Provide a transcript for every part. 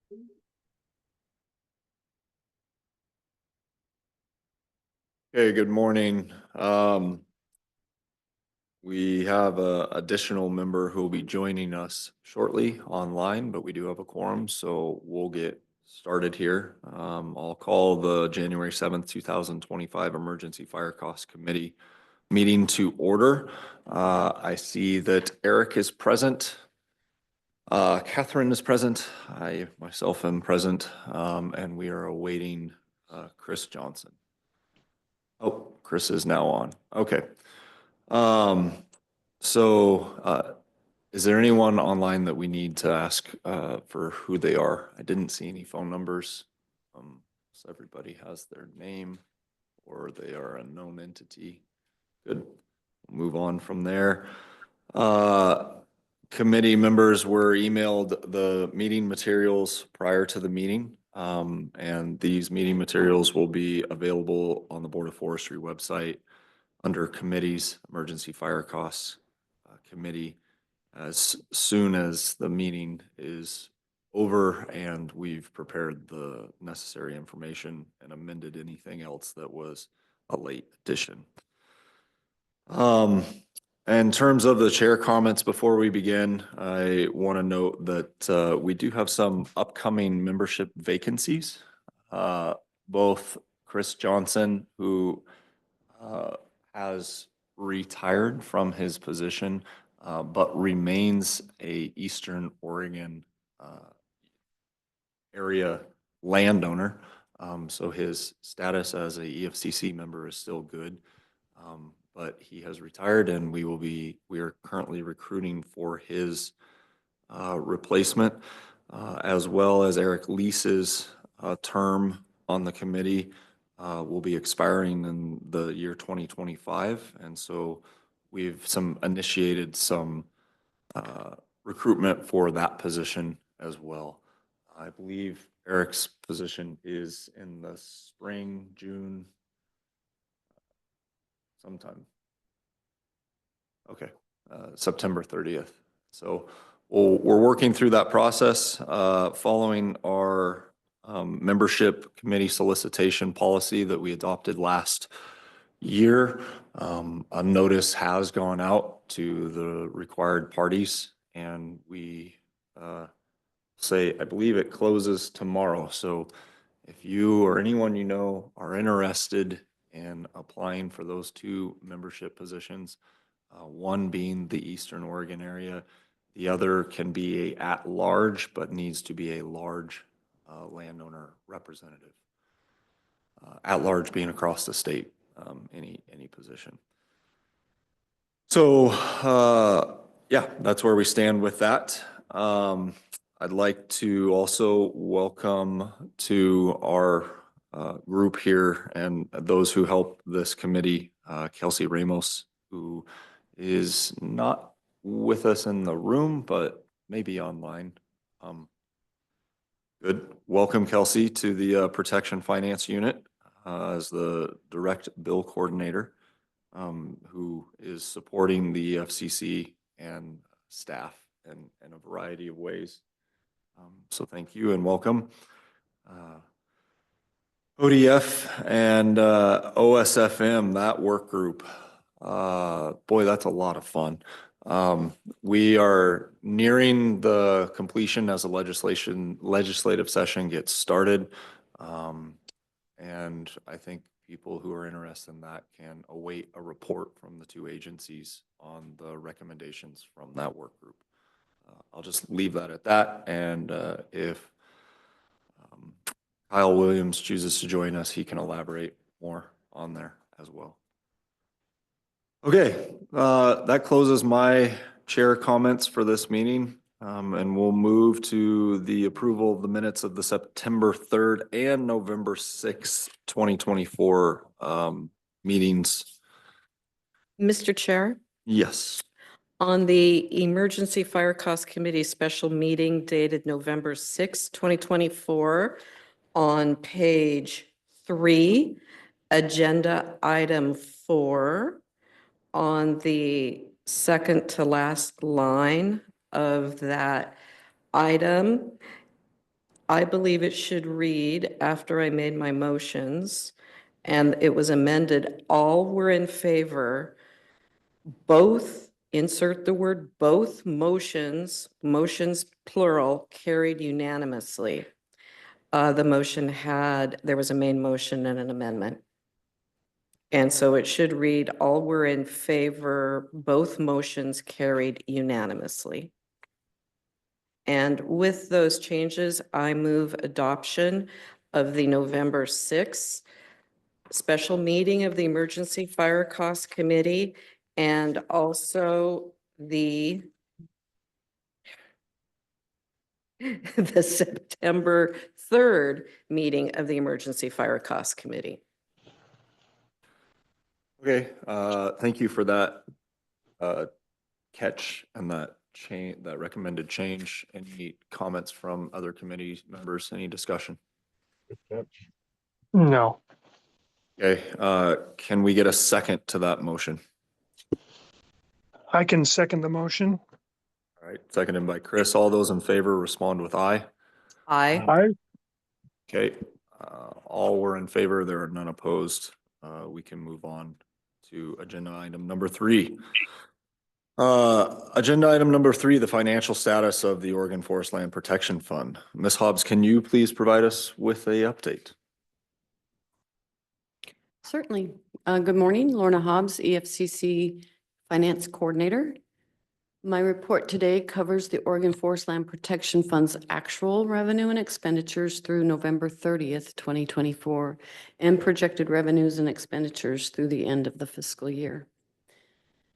Okay, good morning. We have an additional member who will be joining us shortly online, but we do have a quorum, so we'll get started here. I'll call the January 7th, 2025 Emergency Fire Costs Committee meeting to order. I see that Eric is present. Catherine is present. I myself am present, and we are awaiting Chris Johnson. Oh, Chris is now on. Okay. Um, is there anyone online that we need to ask for who they are? I didn't see any phone numbers. So everybody has their name or they are a known entity. Good. We'll move on from there. Uh, Committee members were emailed the meeting materials prior to the meeting. And these meeting materials will be available on the Board of Forestry website under committees, emergency fire costs committee, as soon as the meeting is over and we've prepared the necessary information and amended anything else that was a late addition. In terms of the chair comments before we begin, I want to note that we do have some upcoming membership vacancies. Both Chris Johnson, who has retired from his position, but remains a Eastern Oregon area landowner. So his status as a EFCC member is still good. But he has retired and we are currently recruiting for his replacement, as well as Eric Leese's term on the committee will be expiring in the year 2025. And so we've initiated some recruitment for that position as well. I believe Eric's position is in the spring, June, sometime. Okay, September 30th. So we're working through that process. Following our membership committee solicitation policy that we adopted last year, a notice has gone out to the required parties, and we I believe it closes tomorrow. So if you or anyone you know are interested in applying for those two membership positions, one being the Eastern Oregon area, the other can be a at-large, but needs to be a large landowner representative. At-large being across the state, any position. So yeah, that's where we stand with that. I'd like to also welcome to our group here and those who help this committee, Kelsey Ramos, who is not with us in the room, but maybe online. Good. Welcome, Kelsey, to the Protection Finance Unit as the direct bill coordinator, who is supporting the FCC and staff in a variety of ways. So thank you and welcome. ODF and OSFM, that work group. Boy, that's a lot of fun. We are nearing the completion as a legislative session gets started. And I think people who are interested in that can await a report from the two agencies on the recommendations from that work group. I'll just leave that at that. And if Kyle Williams chooses to join us, he can elaborate more on there as well. Okay, that closes my chair comments for this meeting. And we'll move to the approval of the minutes of the September 3rd and November 6th, 2024 meetings. Mr. Chair? Yes. On the Emergency Fire Costs Committee special meeting dated November 6, 2024, on page 3, agenda item 4, on the second to last line of that item, I believe it should read, after I made my motions, and it was amended, all were in favor, both, insert the word both motions plural, carried unanimously. The motion there was a main motion and an amendment. And so it should read, all were in favor, both motions carried unanimously. And with those changes, I move adoption of the November 6th special meeting of the Emergency Fire Costs Committee and also the September 3rd meeting of the Emergency Fire Costs Committee. Okay, thank you for that catch and that recommended change. Any comments from other committee members? Any discussion? No. Okay, can we get a second to that motion? I can second the motion. All right, seconded by Chris. All those in favor respond with aye. Aye. Aye. Okay, all were in favor. There are none opposed. We can move on to agenda item number 3. Agenda item number 3, the financial status of the Oregon Forest Land Protection Fund. Ms. Hobbs, can you please provide us with a update? Certainly. Good morning, Lorna Hobbs, EFCC Finance Coordinator. My report today covers the Oregon Forest Land Protection Fund's actual revenue and expenditures through November 30th, 2024, and projected revenues and expenditures through the end of the fiscal year.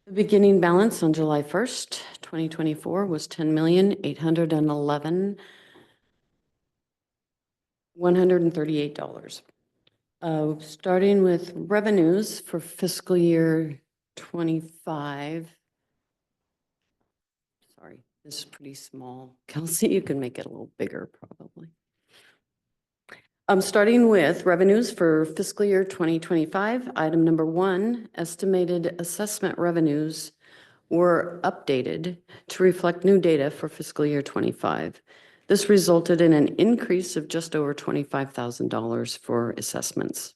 The beginning balance on July 1st, 2024 was $10,811,138. Starting with revenues for fiscal year 25. Sorry, this is pretty small. Kelsey, you can make it a little bigger probably. Starting with revenues for fiscal year 2025, item number 1, estimated assessment revenues were updated to reflect new data for fiscal year 25. This resulted in an increase of just over $25,000 for assessments.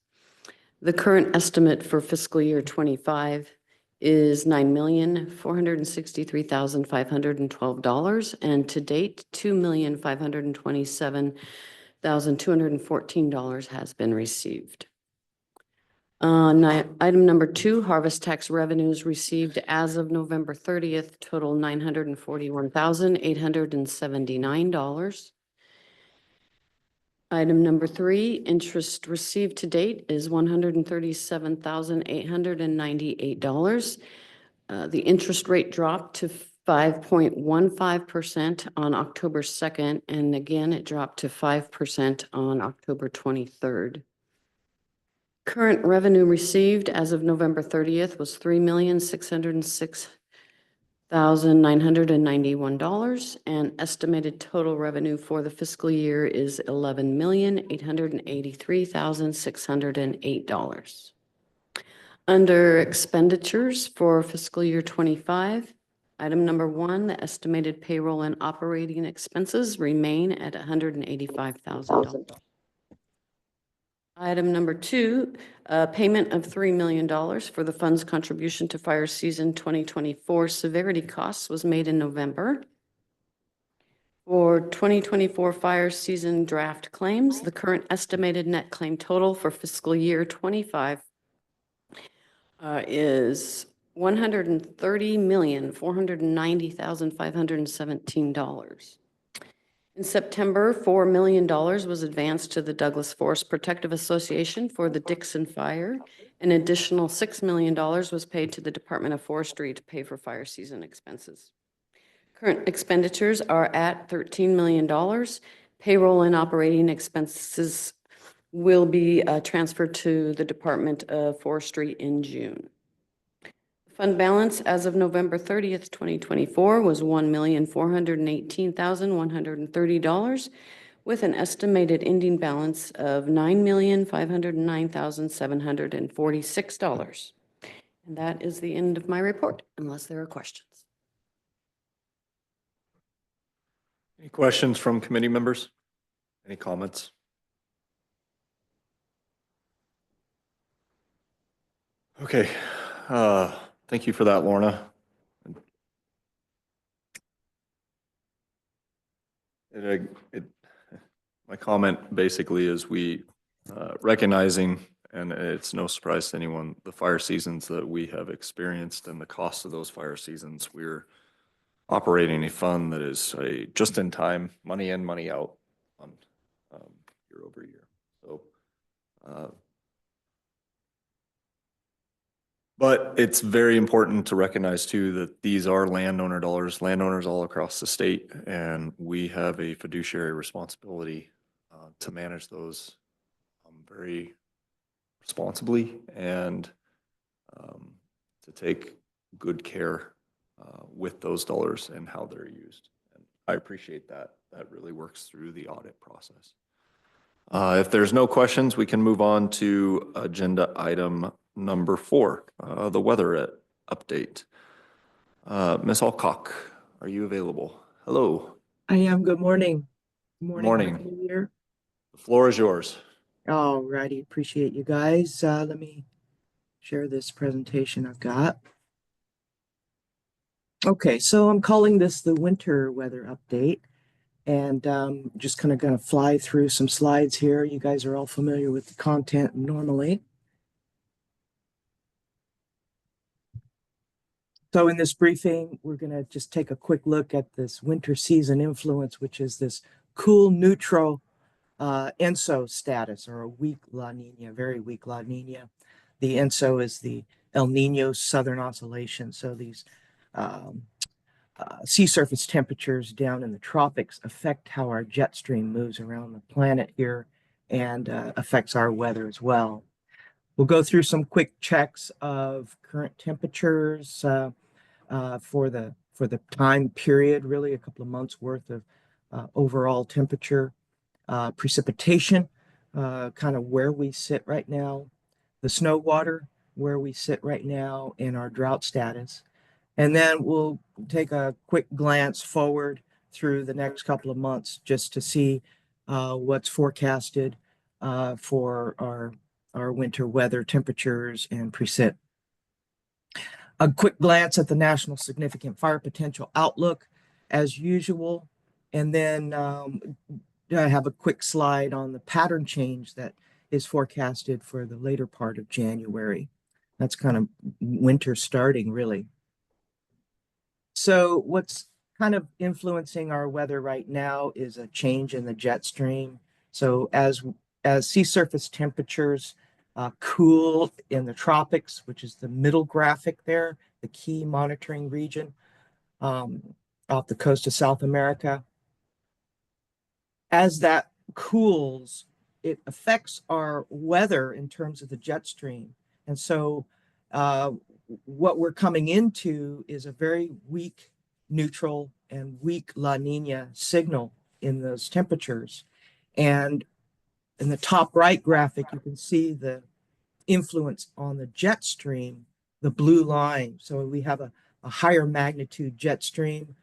The current estimate for fiscal year 25 is $9,463,512, and to date, $2,527,214 has been received. Item number 2, harvest tax revenues received as of November 30th total $941,879. Item number 3, interest received to date is $137,898. The interest rate dropped to 5.15% on October 2nd, and again, it dropped to 5% on October 23rd. Current revenue received as of November 30th was $3,606,991, and estimated total revenue for the fiscal year is $11,883,608. Under expenditures for fiscal year 25, item number 1, the estimated payroll and operating expenses remain at $185,000. Item number 2, payment of $3 million for the fund's contribution to fire season 2024 severity costs was made in November. For 2024 fire season draft claims, the current estimated net claim total for fiscal year 25 is $130,490,517. In September, $4 million was advanced to the Douglas Forest Protective Association for the Dixon Fire. An additional $6 million was paid to the Department of Forestry to pay for fire season expenses. Current expenditures are at $13 million. Payroll and operating expenses will be transferred to the Department of Forestry in June. Fund balance as of November 30th, 2024 was $1,418,130 with an estimated ending balance of $9,509,746. And that is the end of my report, unless there are questions. Any questions from committee members? Any comments? Okay, thank you for that, Lorna. My comment basically is recognizing, and it's no surprise to anyone, the fire seasons that we have experienced and the cost of those fire seasons. We're operating a fund that is a just-in-time, money in, money out fund, year over year. So, but it's very important to recognize too that these are landowner dollars, landowners all across the state, and we have a fiduciary responsibility to manage those very responsibly and to take good care with those dollars and how they're used. And I appreciate that. That really works through the audit process. If there's no questions, we can move on to agenda item number 4, the weather update. Ms. Alcock, are you available? Hello. I am. Good morning. Morning. Happy New Year. The floor is yours. All righty. Appreciate you guys. Let me share this presentation I've got. Okay, so I'm calling this the winter weather update, and just kind of going to fly through some slides here. You guys are all familiar with the content normally. So in this briefing, we're going to just take a quick look at this winter season influence, which is this cool neutral ENSO status, or a weak La Nina, very weak La Nina. The ENSO is the El Nino Southern Oscillation. So these sea surface temperatures down in the tropics affect how our jet stream moves around the planet here and affects our weather as well. We'll go through some quick checks of current temperatures for the time period, really a couple of months worth of overall temperature. Precipitation, kind of where we sit right now, the snow water, where we sit right now, and our drought status. And then we'll take a quick glance forward through the next couple of months just to see what's forecasted for our winter weather temperatures and precip. A quick glance at the National Significant Fire Potential Outlook as usual, and then I have a quick slide on the pattern change that is forecasted for the later part of January. That's kind of winter starting, really. So what's kind of influencing our weather right now is a change in the jet stream. So as sea surface temperatures cool in the tropics, which is the middle graphic there, the key monitoring region off the coast of South America, as that cools, it affects our weather in terms of the jet stream. And so what we're coming into is a very weak neutral and weak La Nina signal in those temperatures. And in the top right graphic, you can see the influence on the jet stream, the blue line. So we have a higher magnitude jet stream,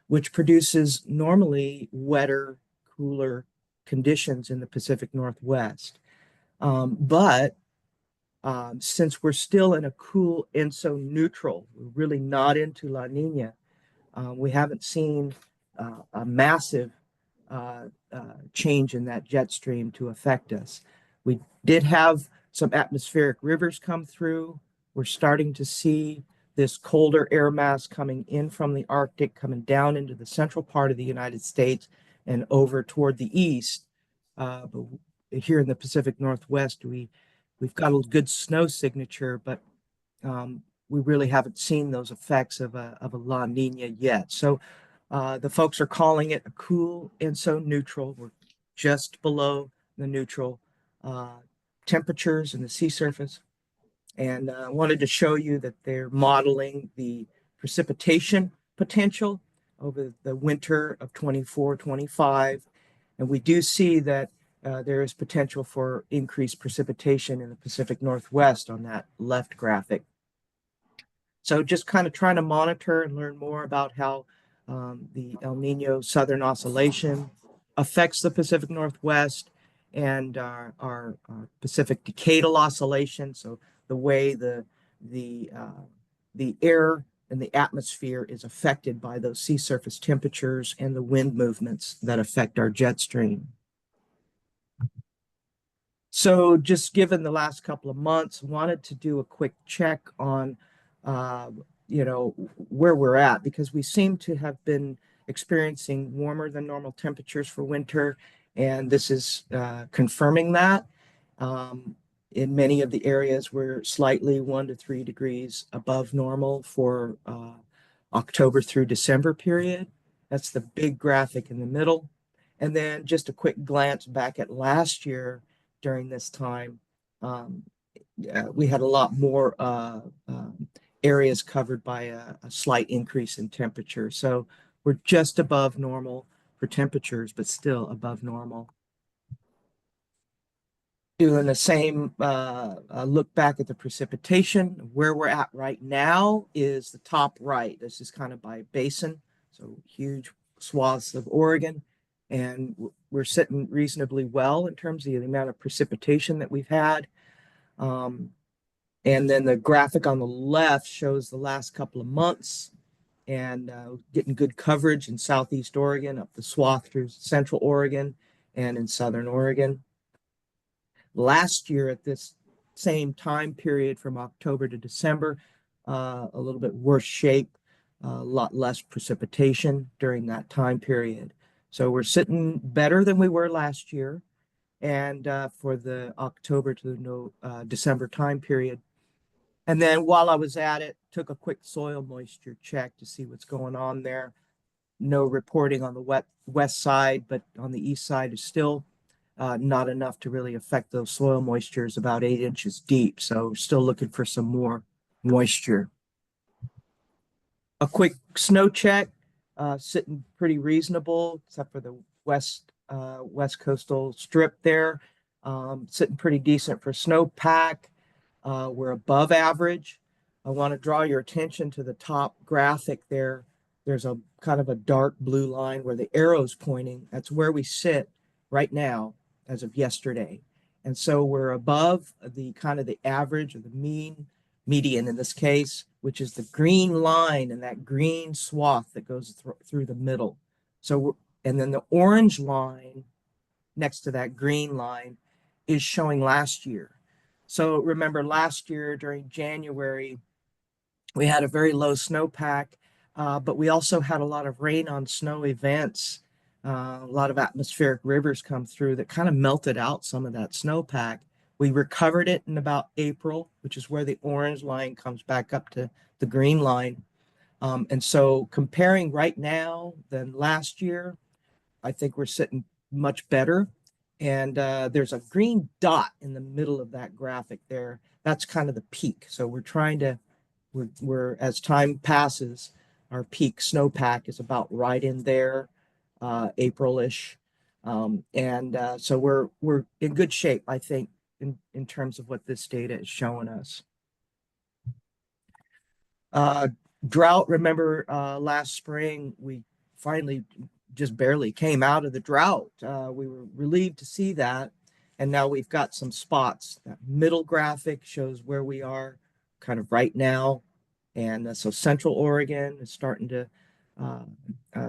which produces normally wetter, cooler conditions in the Pacific Northwest. But since we're still in a cool ENSO neutral, we're really not into La Nina, we haven't seen a massive change in that jet stream to affect us. We did have some atmospheric rivers come through. We're starting to see this colder air mass coming in from the Arctic, coming down into the central part of the United States and over toward the east. But here in the Pacific Northwest, we've got a good snow signature, but we really haven't seen those effects of a La Nina yet. So the folks are calling it a cool ENSO neutral. We're just below the neutral temperatures in the sea surface. And I wanted to show you that they're modeling the precipitation potential over the winter of 24-25. And we do see that there is potential for increased precipitation in the Pacific Northwest on that left graphic. So just kind of trying to monitor and learn more about how the El Nino Southern Oscillation affects the Pacific Northwest and our Pacific decadal oscillation. So the way the air and the atmosphere is affected by those sea surface temperatures and the wind movements that affect our jet stream. So just given the last couple of months, wanted to do a quick check on, where we're at, because we seem to have been experiencing warmer than normal temperatures for winter. And this is confirming that. In many of the areas, we're slightly 1 to 3 degrees above normal for October through December period. That's the big graphic in the middle. And then just a quick glance back at last year during this time. We had a lot more areas covered by a slight increase in temperature. So we're just above normal for temperatures, but still above normal. Doing the same look back at the precipitation. Where we're at right now is the top right. This is kind of by basin, so huge swaths of Oregon. And we're sitting reasonably well in terms of the amount of precipitation that we've had. And then the graphic on the left shows the last couple of months and getting good coverage in Southeast Oregon, up the swath through Central Oregon and in Southern Oregon. Last year at this same time period from October to December, a little bit worse shape, a lot less precipitation during that time period. So we're sitting better than we were last year. And for the October to December time period. And then while I was at it, took a quick soil moisture check to see what's going on there. No reporting on the west side, but on the east side is still not enough to really affect those soil moistures, about 8 inches deep. So still looking for some more moisture. A quick snow check, sitting pretty reasonable, except for the west coastal strip there. Sitting pretty decent for snowpack. We're above average. I want to draw your attention to the top graphic there. There's a kind of a dark blue line where the arrow's pointing. That's where we sit right now as of yesterday. And so we're above the kind of the average or the median in this case, which is the green line and that green swath that goes through the middle. So, and then the orange line next to that green line is showing last year. So remember last year during January, we had a very low snowpack, but we also had a lot of rain on snow events. A lot of atmospheric rivers come through that kind of melted out some of that snowpack. We recovered it in about April, which is where the orange line comes back up to the green line. And so comparing right now than last year, I think we're sitting much better. And there's a green dot in the middle of that graphic there. That's kind of the peak. So we're trying to, we're as time passes, our peak snowpack is about right in there, April-ish. So we're in good shape, I think, in terms of what this data is showing us. Drought, remember last spring, we finally just barely came out of the drought. We were relieved to see that. And now we've got some spots. That middle graphic shows where we are kind of right now. And so Central Oregon is starting to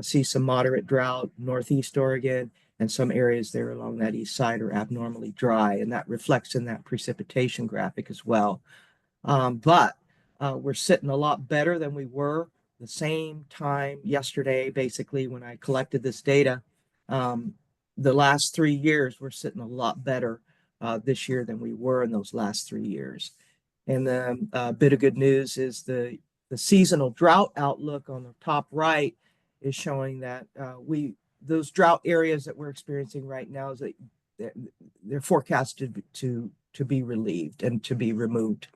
see some moderate drought, Northeast Oregon, and some areas there along that east side are abnormally dry. And that reflects in that precipitation graphic as well. But we're sitting a lot better than we were the same time yesterday, basically, when I collected this data. The last 3 years, we're sitting a lot better this year than we were in those last 3 years. And the bit of good news is the seasonal drought outlook on the top right is showing that those drought areas that we're experiencing right now is that they're forecasted to be relieved and to be removed.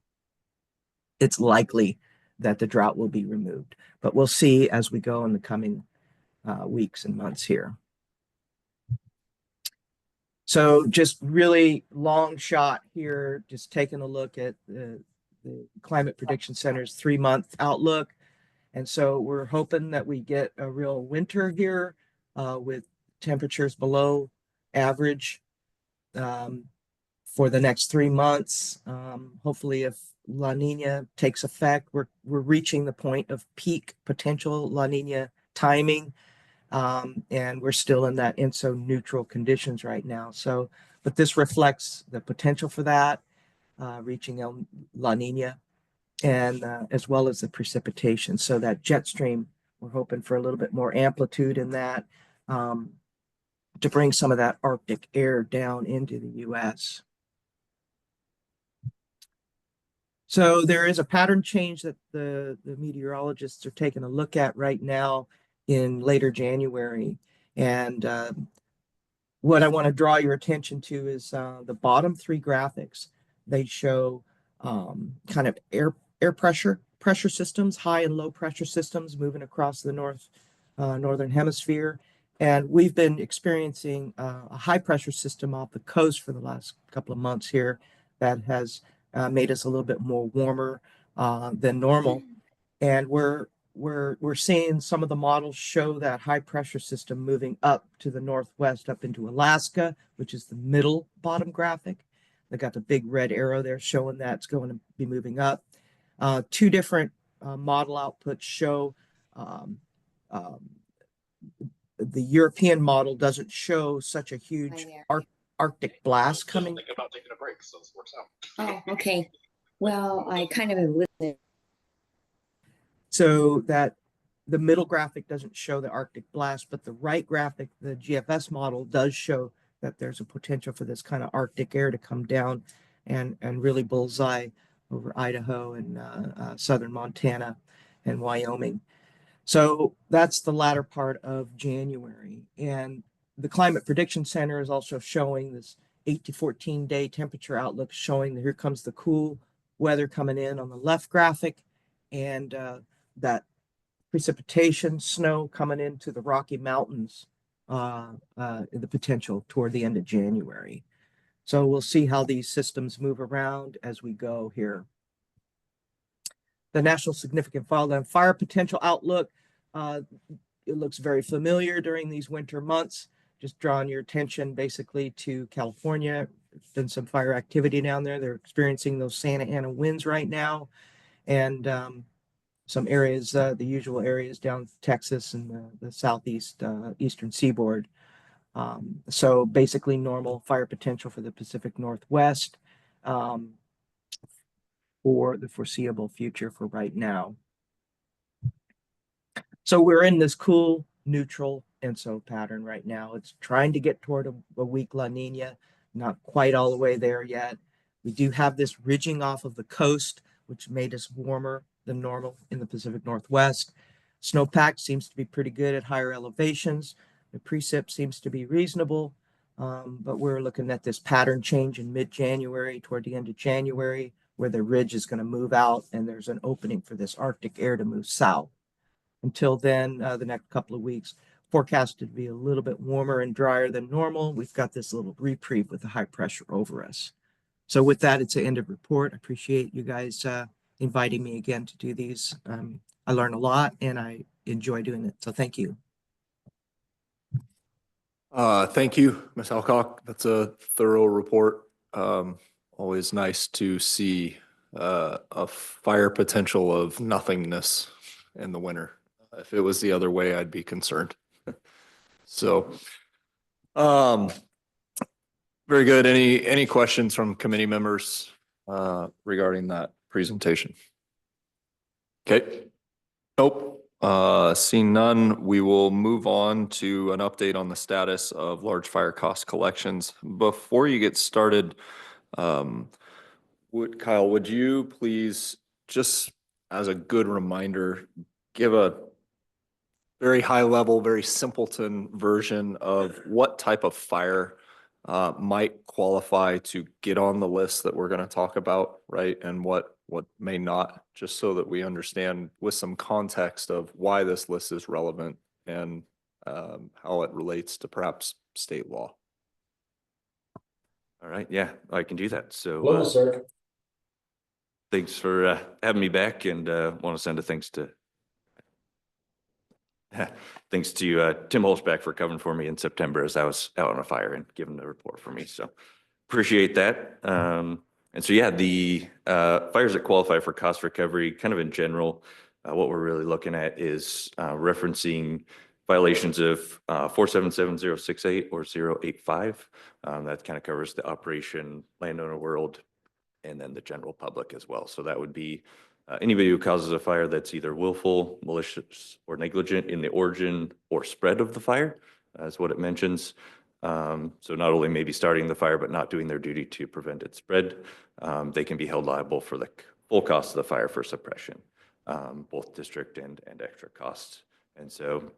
It's likely that the drought will be removed, but we'll see as we go in the coming weeks and months here. So just really long shot here, just taking a look at the Climate Prediction Center's 3-month outlook. And so we're hoping that we get a real winter here with temperatures below average for the next 3 months. Hopefully, if La Nina takes effect, we're reaching the point of peak potential La Nina timing, and we're still in that ENSO neutral conditions right now. So, but this reflects the potential for that reaching La Nina, and as well as the precipitation. So that jet stream, we're hoping for a little bit more amplitude in that to bring some of that Arctic air down into the U.S. So there is a pattern change that the meteorologists are taking a look at right now in later January. And what I want to draw your attention to is the bottom three graphics. They show kind of air pressure systems, high and low pressure systems moving across the northern hemisphere. And we've been experiencing a high pressure system off the coast for the last couple of months here that has made us a little bit more warmer than normal. And we're seeing some of the models show that high pressure system moving up to the northwest, up into Alaska, which is the middle bottom graphic. They got the big red arrow there showing that it's going to be moving up. Two different model outputs show the European model doesn't show such a huge Arctic blast coming. Thinking about taking a break, so this works out. Oh, okay. Well, I kind of am listening. So that the middle graphic doesn't show the Arctic blast, but the right graphic, the GFS model, does show that there's a potential for this kind of Arctic air to come down and really bullseye over Idaho and southern Montana and Wyoming. So that's the latter part of January. And the Climate Prediction Center is also showing this 8 to 14 day temperature outlook, showing that here comes the cool weather coming in on the left graphic, and that precipitation, snow coming into the Rocky Mountains, the potential toward the end of January. So we'll see how these systems move around as we go here. The National Significant Wildland Fire Potential Outlook, it looks very familiar during these winter months. Just drawing your attention basically to California. There's been some fire activity down there. They're experiencing those Santa Ana winds right now. And some areas, the usual areas down Texas and the southeast, eastern seaboard. So basically normal fire potential for the Pacific Northwest for the foreseeable future for right now. So we're in this cool, neutral ENSO pattern right now. It's trying to get toward a weak La Nina, not quite all the way there yet. We do have this ridging off of the coast, which made us warmer than normal in the Pacific Northwest. Snowpack seems to be pretty good at higher elevations. The precip seems to be reasonable, but we're looking at this pattern change in mid-January toward the end of January, where the ridge is going to move out and there's an opening for this Arctic air to move south. Until then, the next couple of weeks, forecasted to be a little bit warmer and drier than normal. We've got this little reprieve with the high pressure over us. So with that, it's the end of report. I appreciate you guys inviting me again to do these. I learn a lot and I enjoy doing it. So thank you. Thank you, Ms. Alcock. That's a thorough report. Always nice to see a fire potential of nothingness in the winter. If it was the other way, I'd be concerned. So, very good. Any questions from committee members regarding that presentation? Okay. Nope. Seeing none, we will move on to an update on the status of large fire cost collections. Before you get started, Kyle, would you please, just as a good reminder, give a very high level, very simpleton version of what type of fire might qualify to get on the list that we're going to talk about, right? And what may not, just so that we understand with some context of why this list is relevant and how it relates to perhaps state law. All right, yeah, I can do that. So Hello, sir. thanks for having me back, and want to send a thanks to Thanks to Tim Holzback for covering for me in September as I was out on a fire and giving the report for me. So appreciate that. And so, yeah, the fires that qualify for cost recovery, kind of in general, what we're really looking at is referencing violations of 477-068 or 085. That kind of covers the operation, landowner world, and then the general public as well. So that would be anybody who causes a fire that's either willful, malicious, or negligent in the origin or spread of the fire, is what it mentions. So not only maybe starting the fire, but not doing their duty to prevent its spread, they can be held liable for the full cost of the fire for suppression, both district and extra costs. And so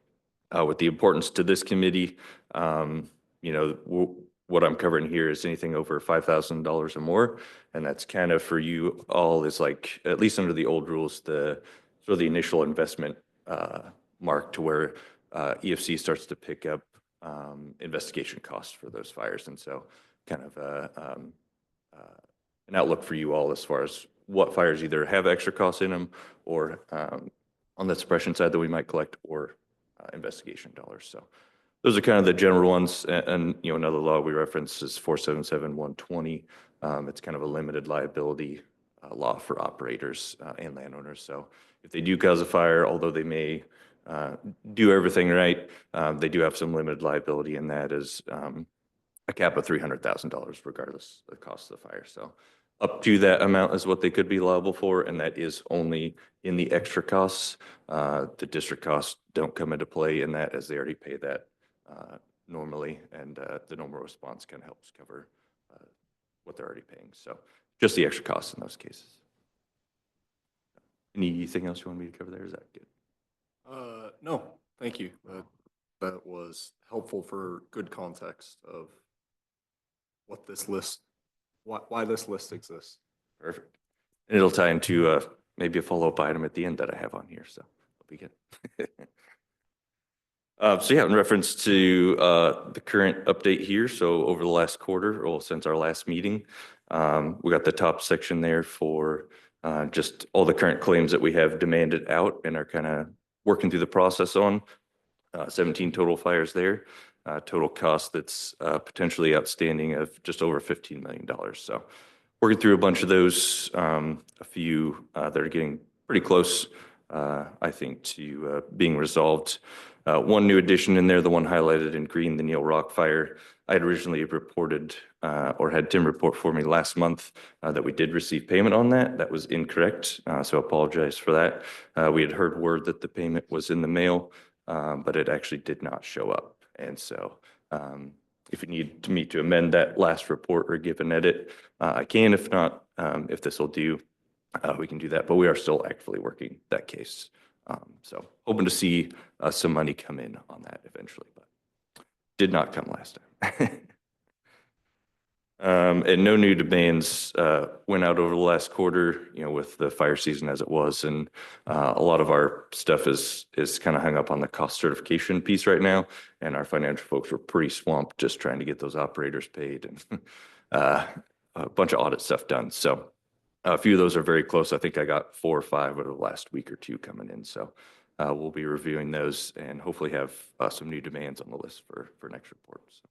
with the importance to this committee, you know, what I'm covering here is anything over $5,000 or more. And that's kind of for you all is like, at least under the old rules, the sort of the initial investment mark to where EFC starts to pick up investigation costs for those fires. And so kind of an outlook for you all as far as what fires either have extra costs in them or on the suppression side that we might collect or investigation dollars. So those are kind of the general ones. And you know, another law we reference is 477-120. It's kind of a limited liability law for operators and landowners. So if they do cause a fire, although they may do everything right, they do have some limited liability, and that is a cap of $300,000 regardless of the cost of the fire. So up to that amount is what they could be liable for, and that is only in the extra costs. The district costs don't come into play in that, as they already pay that normally, and the normal response kind of helps cover what they're already paying. So just the extra costs in those cases. Anything else you want me to cover there? Is that good? No, thank you. That was helpful for good context of what this list, why this list exists. Perfect. And it'll tie into maybe a follow-up item at the end that I have on here, so it'll be good. So yeah, in reference to the current update here, so over the last quarter, or since our last meeting, we got the top section there for just all the current claims that we have demanded out and are kind of working through the process on. 17 total fires there, total cost that's potentially outstanding of just over $15 million. So working through a bunch of those, a few that are getting pretty close, I think, to being resolved. One new addition in there, the one highlighted in green, the Neil Rock fire. I had originally reported or had Tim report for me last month that we did receive payment on that. That was incorrect, so I apologize for that. We had heard word that the payment was in the mail, but it actually did not show up. And so if you need me to amend that last report or give an edit, I can. If not, if this will do, we can do that. But we are still actively working that case. So hoping to see some money come in on that eventually, but did not come last time. And no new demands went out over the last quarter, you know, with the fire season as it was. And a lot of our stuff is kind of hung up on the cost certification piece right now. And our financial folks were pretty swamped just trying to get those operators paid and a bunch of audit stuff done. So a few of those are very close. I think I got 4 or 5 over the last week or 2 coming in. So we'll be reviewing those and hopefully have some new demands on the list for next reports.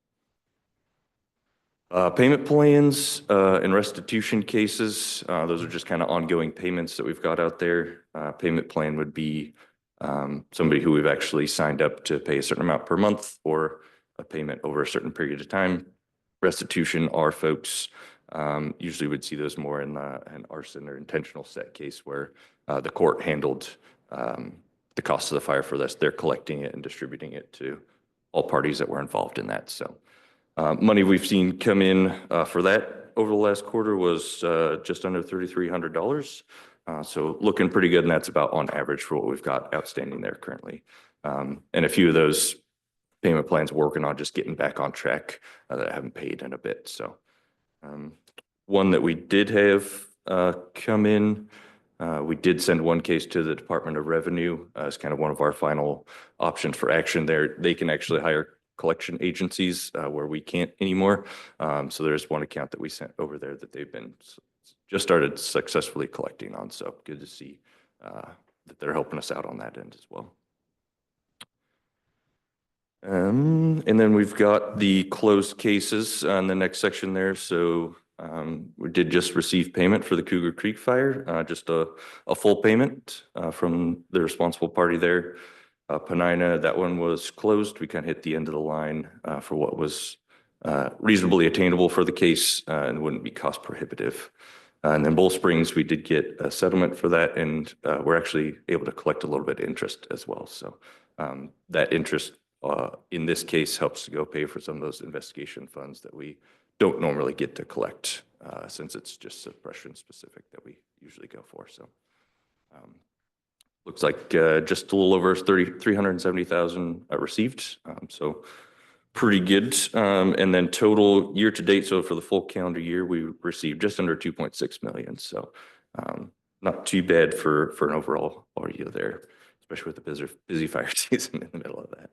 Payment plans and restitution cases, those are just kind of ongoing payments that we've got out there. Payment plan would be somebody who we've actually signed up to pay a certain amount per month or a payment over a certain period of time. Restitution are folks, usually would see those more in an arson or intentional set case where the court handled the cost of the fire for this. They're collecting it and distributing it to all parties that were involved in that. So money we've seen come in for that over the last quarter was just under $3,300. So looking pretty good, and that's about on average for what we've got outstanding there currently. And a few of those payment plans we're working on just getting back on track that I haven't paid in a bit. So one that we did have come in, we did send one case to the Department of Revenue as kind of one of our final options for action there. They can actually hire collection agencies where we can't anymore. So there's one account that we sent over there that they've been just started successfully collecting on. So good to see that they're helping us out on that end as well. And then we've got the closed cases on the next section there. So we did just receive payment for the Cougar Creek fire, just a full payment from the responsible party there. Penina, that one was closed. We kind of hit the end of the line for what was reasonably attainable for the case and wouldn't be cost prohibitive. And then Bull Springs, we did get a settlement for that, and we're actually able to collect a little bit of interest as well. So that interest in this case helps to go pay for some of those investigation funds that we don't normally get to collect since it's just suppression specific that we usually go for. So looks like just a little over 370,000 received. So pretty good. And then total year to date, so for the full calendar year, we received just under 2.6 million. So not too bad for an overall year there, especially with the busy fire season in the middle of that.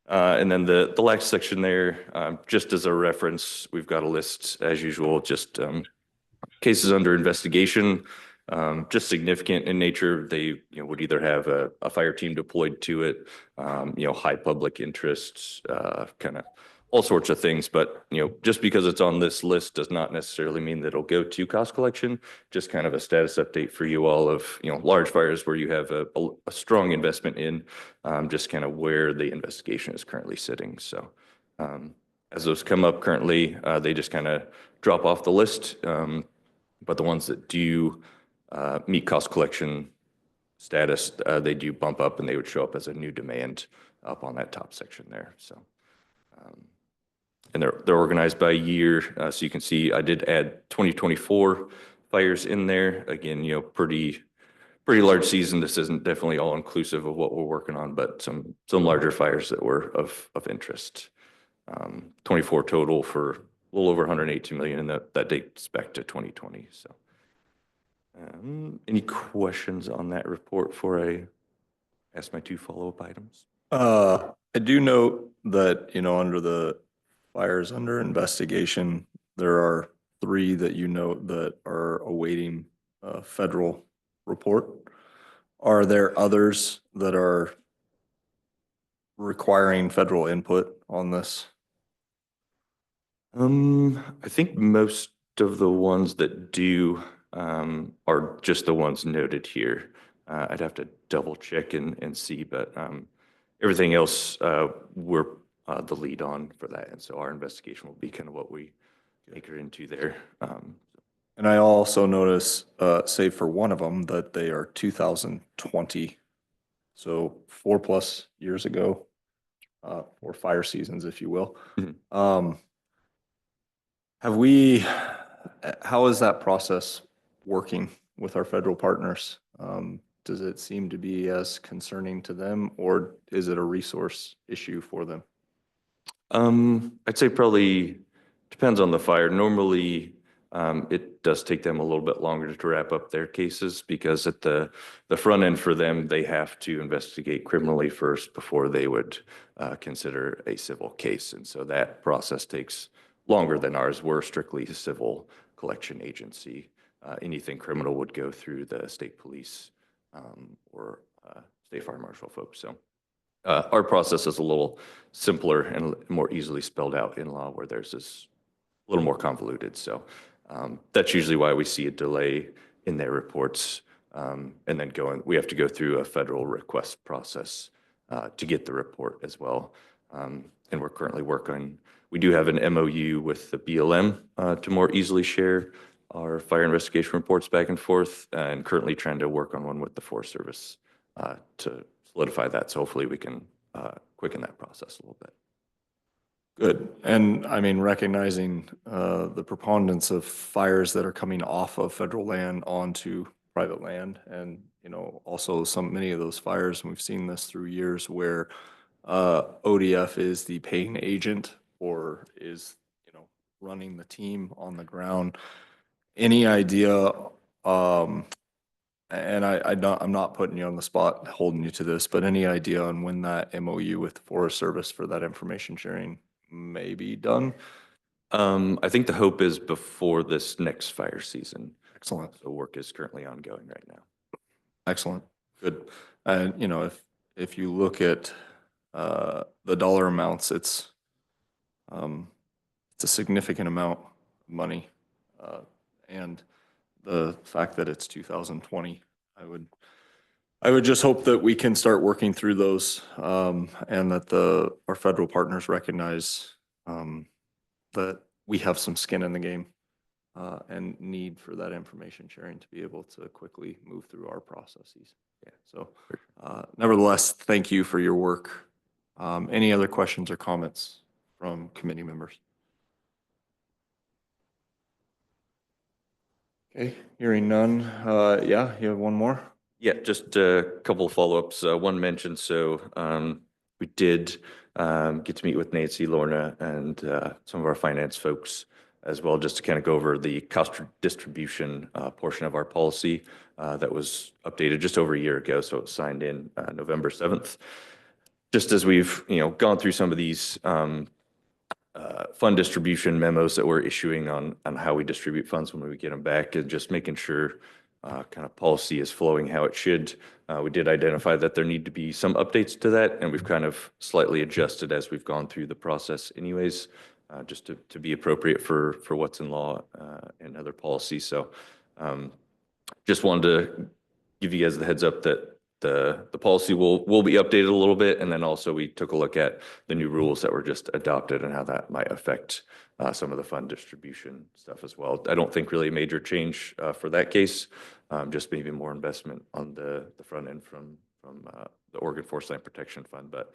And then the last section there, just as a reference, we've got a list as usual, just cases under investigation, just significant in nature. They would either have a fire team deployed to it, high public interest, kind of all sorts of things. But just because it's on this list does not necessarily mean that it'll go to cost collection. Just kind of a status update for you all of large fires where you have a strong investment in, just kind of where the investigation is currently sitting. So as those come up currently, they just kind of drop off the list. But the ones that do meet cost collection status, they do bump up and they would show up as a new demand up on that top section there. So, and they're organized by year. So you can see I did add 2024 fires in there. Again, pretty large season. This isn't definitely all inclusive of what we're working on, but some larger fires that were of interest. 24 total for a little over 118 million, and that dates back to 2020. So any questions on that report before I ask my two follow-up items? I do note that, under the fires under investigation, there are 3 that you note that are awaiting a federal report. Are there others that are requiring federal input on this? I think most of the ones that do are just the ones noted here. I'd have to double check and see, but everything else we're the lead on for that. And so our investigation will be kind of what we make it into there. And I also notice, save for one of them, that they are 2020. So 4+ years ago, or fire seasons, if you will. Mhm. How is that process working with our federal partners? Does it seem to be as concerning to them, or is it a resource issue for them? I'd say probably depends on the fire. Normally, it does take them a little bit longer to wrap up their cases because at the front end for them, they have to investigate criminally first before they would consider a civil case. And so that process takes longer than ours. We're strictly a civil collection agency. Anything criminal would go through the state police or state fire marshal folks. So our process is a little simpler and more easily spelled out in law, where theirs is a little more convoluted. So that's usually why we see a delay in their reports. And then we have to go through a federal request process to get the report as well. And we're currently we do have an MOU with the BLM to more easily share our fire investigation reports back and forth, and currently trying to work on one with the Forest Service to solidify that. So hopefully we can quicken that process a little bit. Good. And I mean, recognizing the preponderance of fires that are coming off of federal land onto private land, and also many of those fires, and we've seen this through years, where ODF is the paying agent or is running the team on the ground. Any idea? And I'm not putting you on the spot, holding you to this, but any idea on when that MOU with the Forest Service for that information sharing may be done? I think the hope is before this next fire season. Excellent. So work is currently ongoing right now. Excellent. Good. And if you look at the dollar amounts, it's a significant amount of money. And the fact that it's 2020, I would just hope that we can start working through those, and that our federal partners recognize, that we have some skin in the game, and need for that information sharing to be able to quickly move through our processes. Yeah. So, nevertheless, thank you for your work. Any other questions or comments from committee members? Okay, hearing none. Yeah, you have one more? Yeah, just a couple of follow-ups. One mention, so we did get to meet with Nancy, Lorna, and some of our finance folks as well, just to kind of go over the cost distribution portion of our policy that was updated just over a year ago. So it was signed in November 7th. Just as we've, gone through some of these fund distribution memos that we're issuing on how we distribute funds when we get them back, and just making sure kind of policy is flowing how it should. We did identify that there need to be some updates to that, and we've kind of slightly adjusted as we've gone through the process anyways, just to be appropriate for what's in law and other policies. So just wanted to give you guys the heads up that the policy will be updated a little bit. And then also we took a look at the new rules that were just adopted and how that might affect some of the fund distribution stuff as well. I don't think really a major change for that case, just maybe more investment on the front end from the Oregon Forest Land Protection Fund. But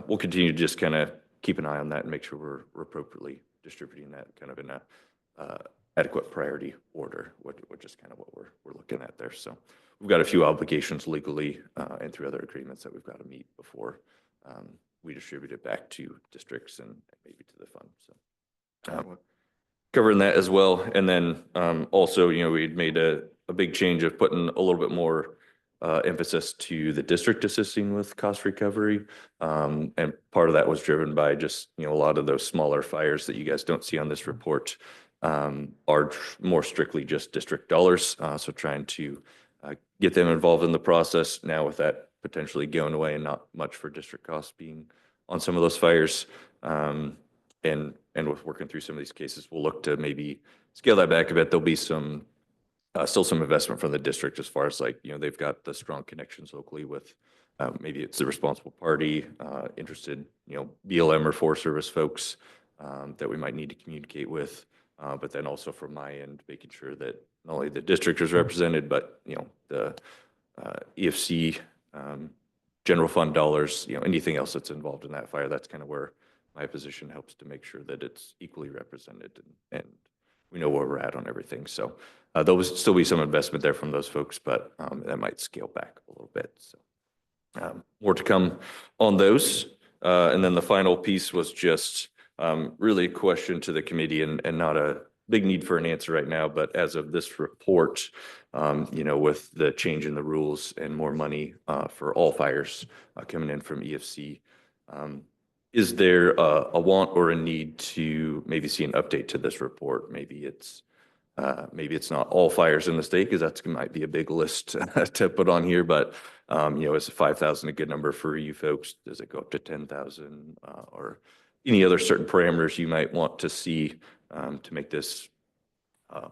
we'll continue to just kind of keep an eye on that and make sure we're appropriately distributing that kind of in a adequate priority order, which is kind of what we're looking at there. So we've got a few obligations legally and through other agreements that we've got to meet before we distribute it back to districts and maybe to the fund. So covering that as well. And then also, we'd made a big change of putting a little bit more emphasis to the district assisting with cost recovery. And part of that was driven by just, a lot of those smaller fires that you guys don't see on this report are more strictly just district dollars. So trying to get them involved in the process now, with that potentially going away and not much for district costs being on some of those fires. And with working through some of these cases, we'll look to maybe scale that back a bit. There'll be some still some investment from the district as far as they've got the strong connections locally with maybe it's the responsible party, interested, BLM or Forest Service folks that we might need to communicate with. But then also from my end, making sure that not only the district is represented, but, the EFC, general fund dollars, anything else that's involved in that fire. That's kind of where my position helps to make sure that it's equally represented and we know where we're at on everything. So there will still be some investment there from those folks, but that might scale back a little bit. So more to come on those. And then the final piece was just really a question to the committee, and not a big need for an answer right now, but as of this report, with the change in the rules and more money for all fires coming in from EFC, is there a want or a need to maybe see an update to this report? Maybe it's not all fires in the state, because that might be a big list to put on here, but is 5,000 a good number for you folks? Does it go up to 10,000 or any other certain parameters you might want to see to make this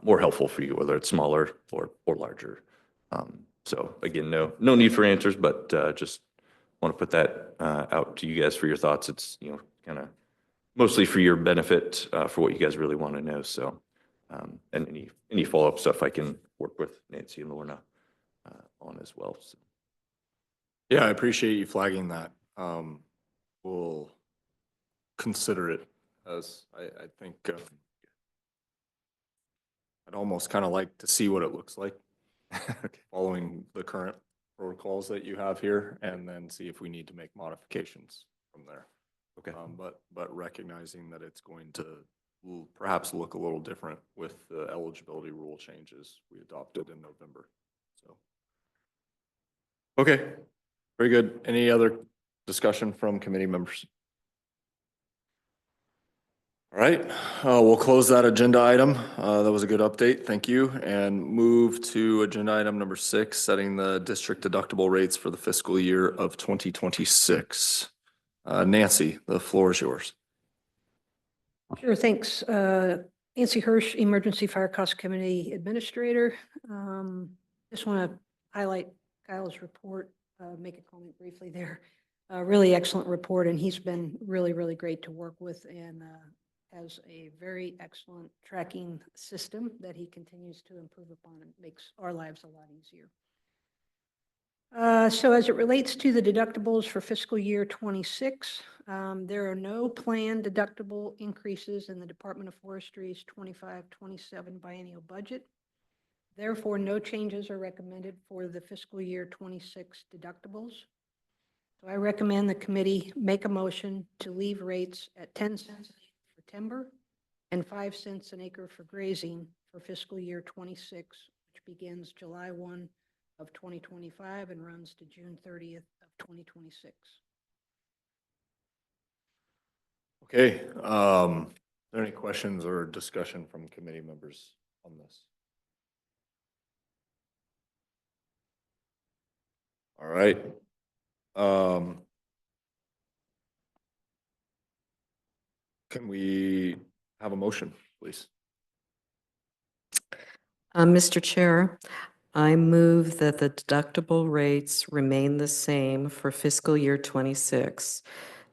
more helpful for you, whether it's smaller or larger? So again, no need for answers, but just want to put that out to you guys for your thoughts. It's kind of mostly for your benefit, for what you guys really want to know. So and any follow-up stuff I can work with Nancy and Lorna on as well. So. Yeah, I appreciate you flagging that. We'll consider it, as I think I'd almost kind of like to see what it looks like following the current protocols that you have here, and then see if we need to make modifications from there. Okay. But recognizing that it's going to perhaps look a little different with the eligibility rule changes we adopted in November. So, okay, very good. Any other discussion from committee members? All right, we'll close that agenda item. That was a good update. Thank you. And move to agenda item number 6, setting the district deductible rates for the fiscal year of 2026. Nancy, the floor is yours. Sure, thanks. Nancy Hirsch, Emergency Fire Cost Committee Administrator. Just want to highlight Kyle's report, make a comment briefly there. Really excellent report, and he's been really, really great to work with and has a very excellent tracking system that he continues to improve upon and makes our lives a lot easier. So as it relates to the deductibles for fiscal year 26, there are no planned deductible increases in the Department of Forestry's 25-27 biennial budget. Therefore, no changes are recommended for the fiscal year 26 deductibles. So I recommend the committee make a motion to leave rates at 10 cents for timber and 5 cents an acre for grazing for fiscal year 26, which begins July 1 of 2025 and runs to June 30th of 2026. Okay, are there any questions or discussion from committee members on this? All right. Can we have a motion, please? Mr. Chair, I move that the deductible rates remain the same for fiscal year 26.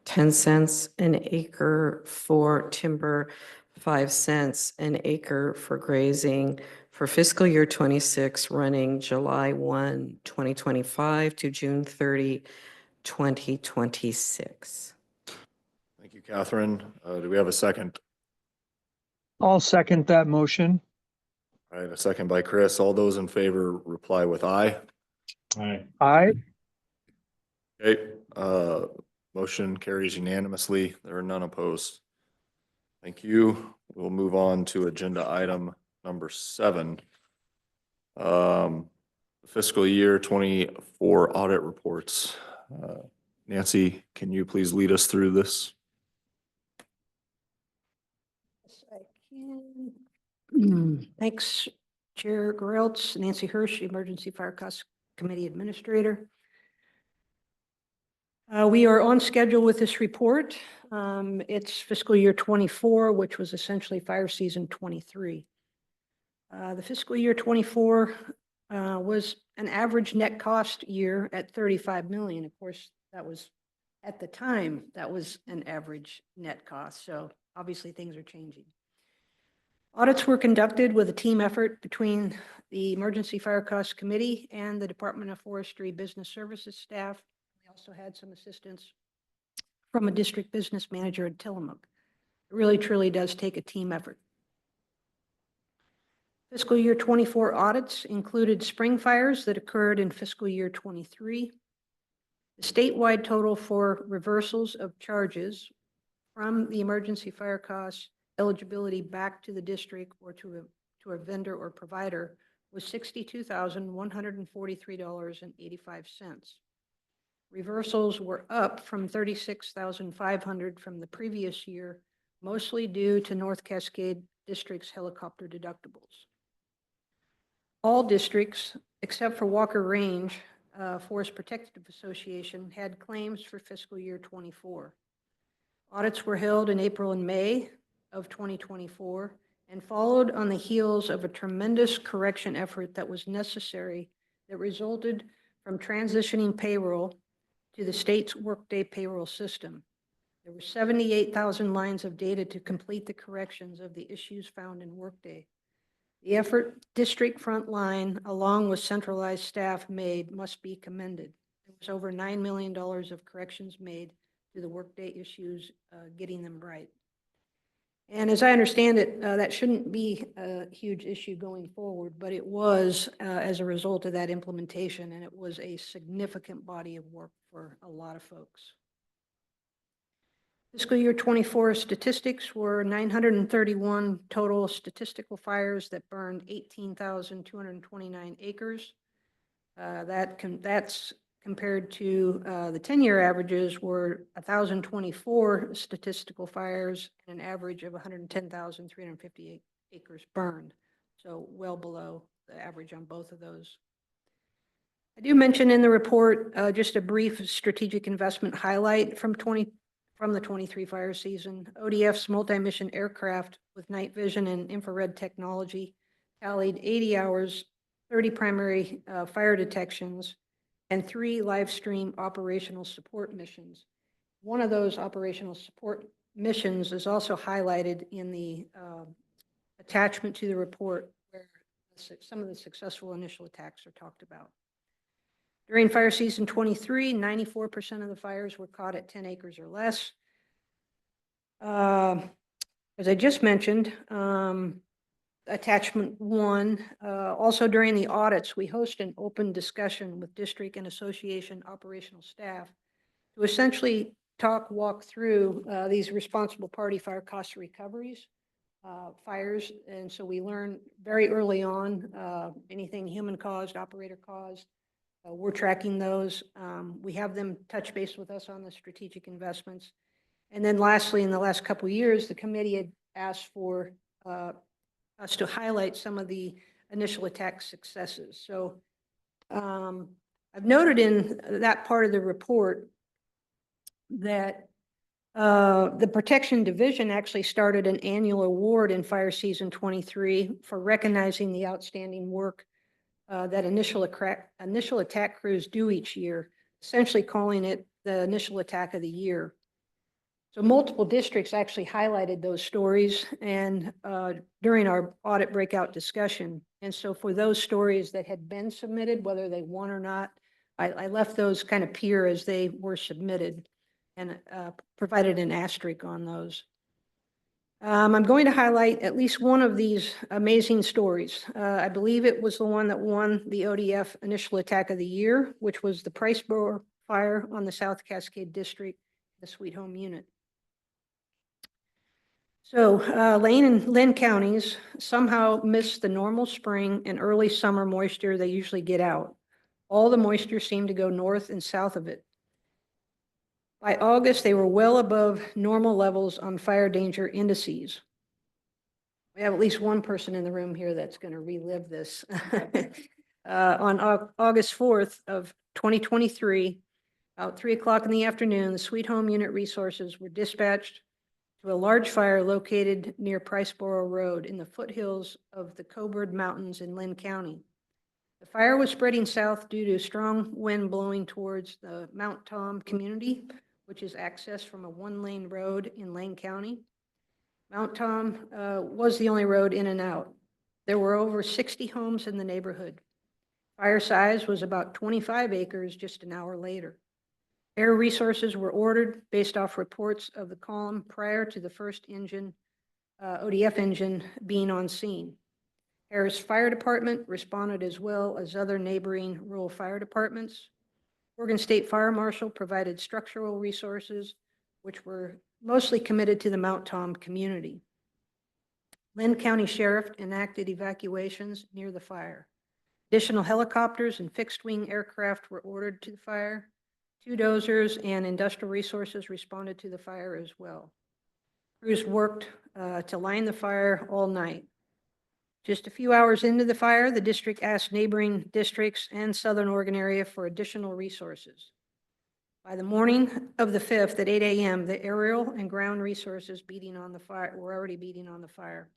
10 cents an acre for timber, 5 cents an acre for grazing for fiscal year 26, running July 1, 2025 to June 30, 2026. Thank you, Catherine. Do we have a second? I'll second that motion. All right, a second by Chris. All those in favor reply with aye. Aye. Okay, motion carries unanimously. There are none opposed. Thank you. We'll move on to agenda item number 7. Fiscal year 24 audit reports. Nancy, can you please lead us through this? Yes, I can. Thanks, Chair Gereltz. Nancy Hirsch, Emergency Fire Cost Committee Administrator. We are on schedule with this report. It's fiscal year 24, which was essentially fire season 23. The fiscal year 24 was an average net cost year at 35 million. Of course, that was at the time, that was an average net cost. So obviously things are changing. Audits were conducted with a team effort between the Emergency Fire Cost Committee and the Department of Forestry Business Services staff. We also had some assistance from a district business manager at Tillamook. It really, truly does take a team effort. Fiscal year 24 audits included spring fires that occurred in fiscal year 23. The statewide total for reversals of charges from the emergency fire costs eligibility back to the district or to a vendor or provider was $62,143.85. Reversals were up from $36,500 from the previous year, mostly due to North Cascade District's helicopter deductibles. All districts, except for Walker Range Forest Protective Association, had claims for fiscal year 24. Audits were held in April and May of 2024 and followed on the heels of a tremendous correction effort that was necessary that resulted from transitioning payroll to the state's Workday payroll system. There were 78,000 lines of data to complete the corrections of the issues found in Workday. The effort district frontline, along with centralized staff, made must be commended. There was over $9 million of corrections made to the Workday issues, getting them right. And as I understand it, that shouldn't be a huge issue going forward, but it was as a result of that implementation, and it was a significant body of work for a lot of folks. Fiscal year 24 statistics were 931 total statistical fires that burned 18,229 acres. That's compared to the 10-year averages were 1,024 statistical fires and an average of 110,358 acres burned. So well below the average on both of those. I do mention in the report, just a brief strategic investment highlight from the 23 fire season. ODF's multi-mission aircraft with night vision and infrared technology tallied 80 hours, 30 primary fire detections, and 3 live stream operational support missions. One of those operational support missions is also highlighted in the attachment to the report where some of the successful initial attacks are talked about. During fire season 23, 94% of the fires were caught at 10 acres or less. As I just mentioned, attachment 1, also during the audits, we host an open discussion with district and association operational staff to essentially walk through these responsible party fire cost recoveries, fires. And so we learn very early on anything human caused, operator caused. We're tracking those. We have them touch base with us on the strategic investments. And then lastly, in the last couple of years, the committee had asked for us to highlight some of the initial attack successes. So I've noted in that part of the report that the Protection Division actually started an annual award in fire season 23 for recognizing the outstanding work that initial attack crews do each year, essentially calling it the initial attack of the year. So multiple districts actually highlighted those stories and during our audit breakout discussion. And so for those stories that had been submitted, whether they won or not, I left those kind of peer as they were submitted and provided an asterisk on those. I'm going to highlight at least one of these amazing stories. I believe it was the one that won the ODF Initial Attack of the Year, which was the Priceboro Fire on the South Cascade District, the Sweet Home Unit. So Lane and Lynn counties somehow missed the normal spring and early summer moisture they usually get out. All the moisture seemed to go north and south of it. By August, they were well above normal levels on fire danger indices. We have at least one person in the room here that's going to relive this. On August 4th of 2023, about 3 o'clock in the afternoon, the Sweet Home Unit resources were dispatched to a large fire located near Priceboro Road in the foothills of the Coburg Mountains in Lynn County. The fire was spreading south due to strong wind blowing towards the Mount Tom community, which is accessed from a 1-lane road in Lane County. Mount Tom was the only road in and out. There were over 60 homes in the neighborhood. Fire size was about 25 acres just an hour later. Air resources were ordered based off reports of the column prior to the first engine, ODF engine, being on scene. Harris Fire Department responded as well as other neighboring rural fire departments. Oregon State Fire Marshal provided structural resources, which were mostly committed to the Mount Tom community. Lynn County Sheriff enacted evacuations near the fire. Additional helicopters and fixed-wing aircraft were ordered to the fire. 2 dozers and industrial resources responded to the fire as well. Crews worked to line the fire all night. Just a few hours into the fire, the district asked neighboring districts and Southern Oregon area for additional resources. By the morning of the 5th at 8 a.m., the aerial and ground resources were already beating on the fire.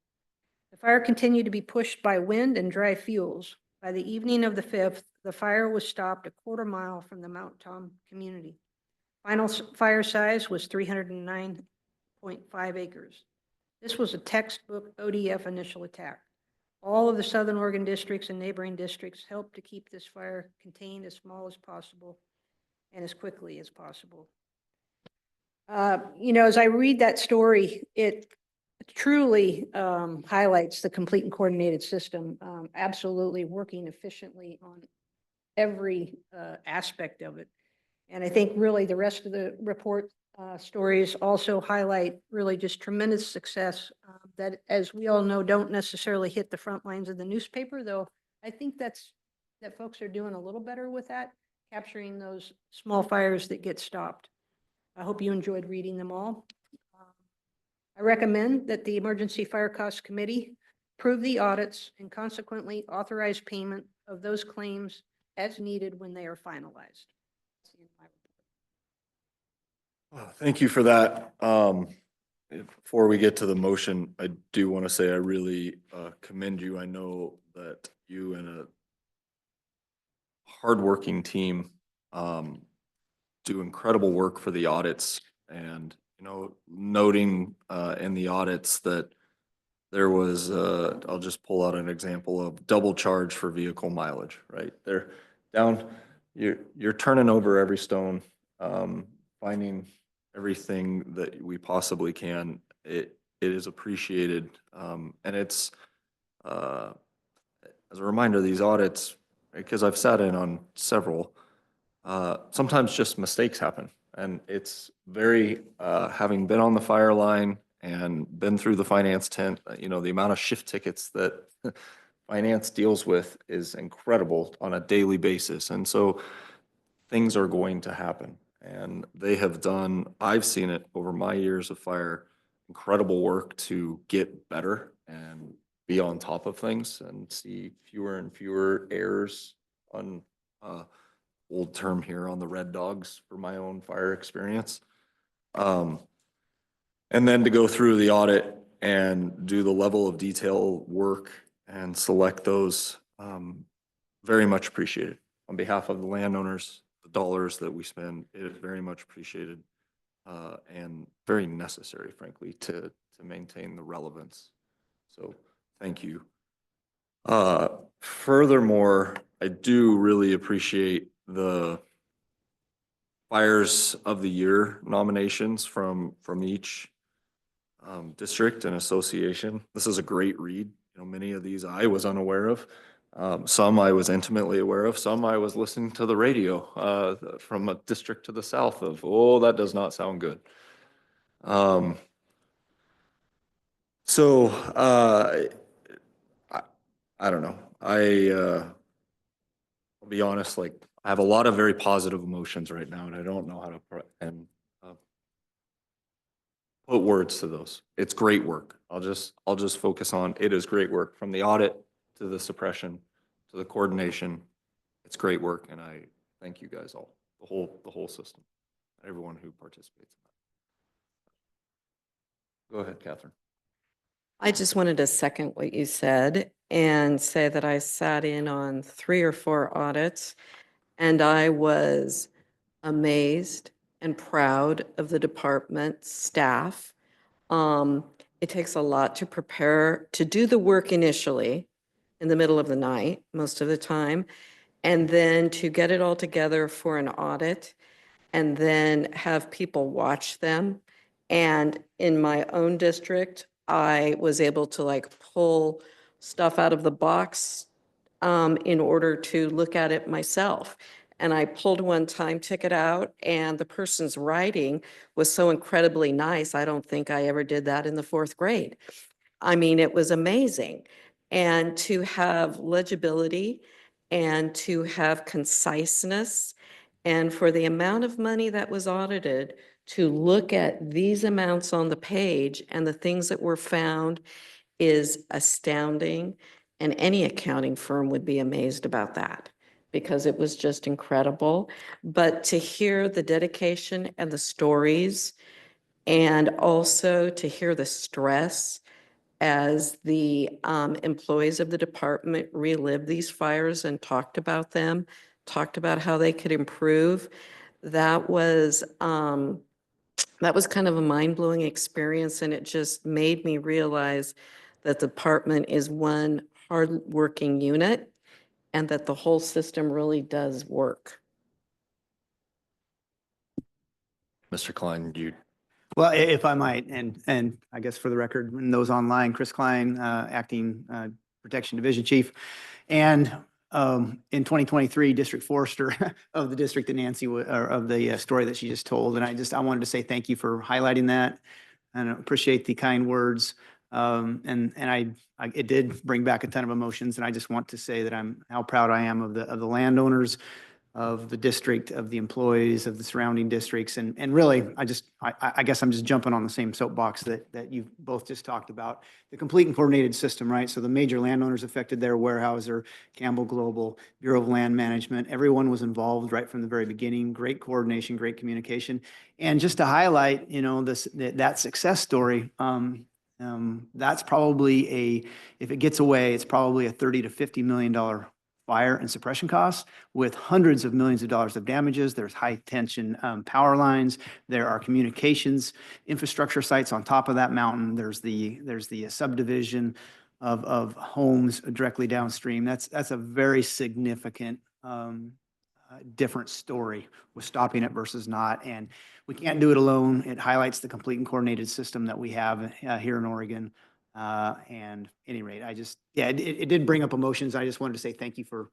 The fire continued to be pushed by wind and dry fuels. By the evening of the 5th, the fire was stopped a quarter mile from the Mount Tom community. Final fire size was 309.5 acres. This was a textbook ODF initial attack. All of the Southern Oregon districts and neighboring districts helped to keep this fire contained as small as possible and as quickly as possible. As I read that story, it truly highlights the complete and coordinated system, absolutely working efficiently on every aspect of it. And I think really the rest of the report stories also highlight really just tremendous success that, as we all know, don't necessarily hit the front lines of the newspaper, though I think that folks are doing a little better with that, capturing those small fires that get stopped. I hope you enjoyed reading them all. I recommend that the Emergency Fire Costs Committee approve the audits and consequently authorize payment of those claims as needed when they are finalized. That's the end of my report. Thank you for that. Before we get to the motion, I do want to say I really commend you. I know that you and a hardworking team do incredible work for the audits, and noting in the audits that there was I'll just pull out an example of double charge for vehicle mileage. Right, they're down. You're turning over every stone, finding everything that we possibly can. It is appreciated, and it's as a reminder, these audits, because I've sat in on several, sometimes just mistakes happen. And it's very, having been on the fire line and been through the finance tent, the amount of shift tickets that finance deals with is incredible on a daily basis. And so things are going to happen. And they have done, I've seen it over my years of fire, incredible work to get better and be on top of things and see fewer and fewer errors on, old term here, on the red dogs for my own fire experience. And then to go through the audit and do the level of detail work and select those, very much appreciated. On behalf of the landowners, the dollars that we spend, it is very much appreciated, and very necessary, frankly, to maintain the relevance. So thank you. Furthermore, I do really appreciate the Fires of the Year nominations from each district and association. This is a great read. Many of these I was unaware of. Some I was intimately aware of. Some I was listening to the radio from a district to the south of, oh, that does not sound good. So I don't know. I'll be honest, like I have a lot of very positive emotions right now, and I don't know how to put words to those. It's great work. I'll just focus on it is great work, from the audit to the suppression to the coordination. It's great work, and I thank you guys all, the whole system, everyone who participates in that. Go ahead, Catherine. I just wanted to second what you said and say that I sat in on 3 or 4 audits, and I was amazed and proud of the department staff. It takes a lot to prepare, to do the work initially in the middle of the night, most of the time, and then to get it all together for an audit and then have people watch them. And in my own district, I was able to like pull stuff out of the box in order to look at it myself. And I pulled one time ticket out, and the person's writing was so incredibly nice. I don't think I ever did that in the 4th grade. I mean, it was amazing. And to have legibility and to have conciseness, and for the amount of money that was audited, to look at these amounts on the page and the things that were found is astounding. And any accounting firm would be amazed about that because it was just incredible. But to hear the dedication and the stories, and also to hear the stress as the employees of the department relived these fires and talked about them, talked about how they could improve, that was kind of a mind-blowing experience, and it just made me realize that the department is one hard-working unit and that the whole system really does work. Mr. Klein, you. Well, if I might, and I guess for the record, and those online, Chris Klein, Acting Protection Division Chief, and in 2023, District Forester of the district that Nancy, or of the story that she just told. And I wanted to say thank you for highlighting that, and I appreciate the kind words. And it did bring back a ton of emotions, and I just want to say that how proud I am of the landowners, of the district, of the employees, of the surrounding districts. And really, I guess I'm just jumping on the same soapbox that you both just talked about. The complete and coordinated system, right? So the major landowners affected there, Weyerhaeuser, Campbell Global, Bureau of Land Management, everyone was involved right from the very beginning. Great coordination, great communication. And just to highlight, that success story, that's probably if it gets away, it's probably a $30 to $50 million fire and suppression costs with hundreds of millions of dollars of damages. There's high tension power lines. There are communications infrastructure sites on top of that mountain. There's the subdivision of homes directly downstream. That's a very significant different story with stopping it versus not. And we can't do it alone. It highlights the complete and coordinated system that we have here in Oregon. And at any rate, it did bring up emotions. I just wanted to say thank you for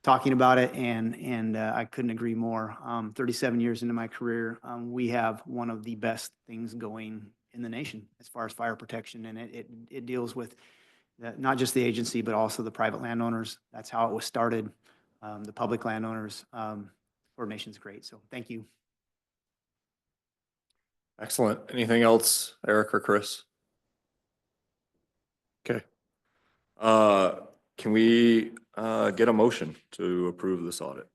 talking about it. And I couldn't agree more. 37 years into my career, we have one of the best things going in the nation as far as fire protection. And it deals with not just the agency, but also the private landowners. That's how it was started. The public landowners, coordination's great. So thank you. Excellent. Anything else, Eric or Chris? Okay. Can we get a motion to approve this audit?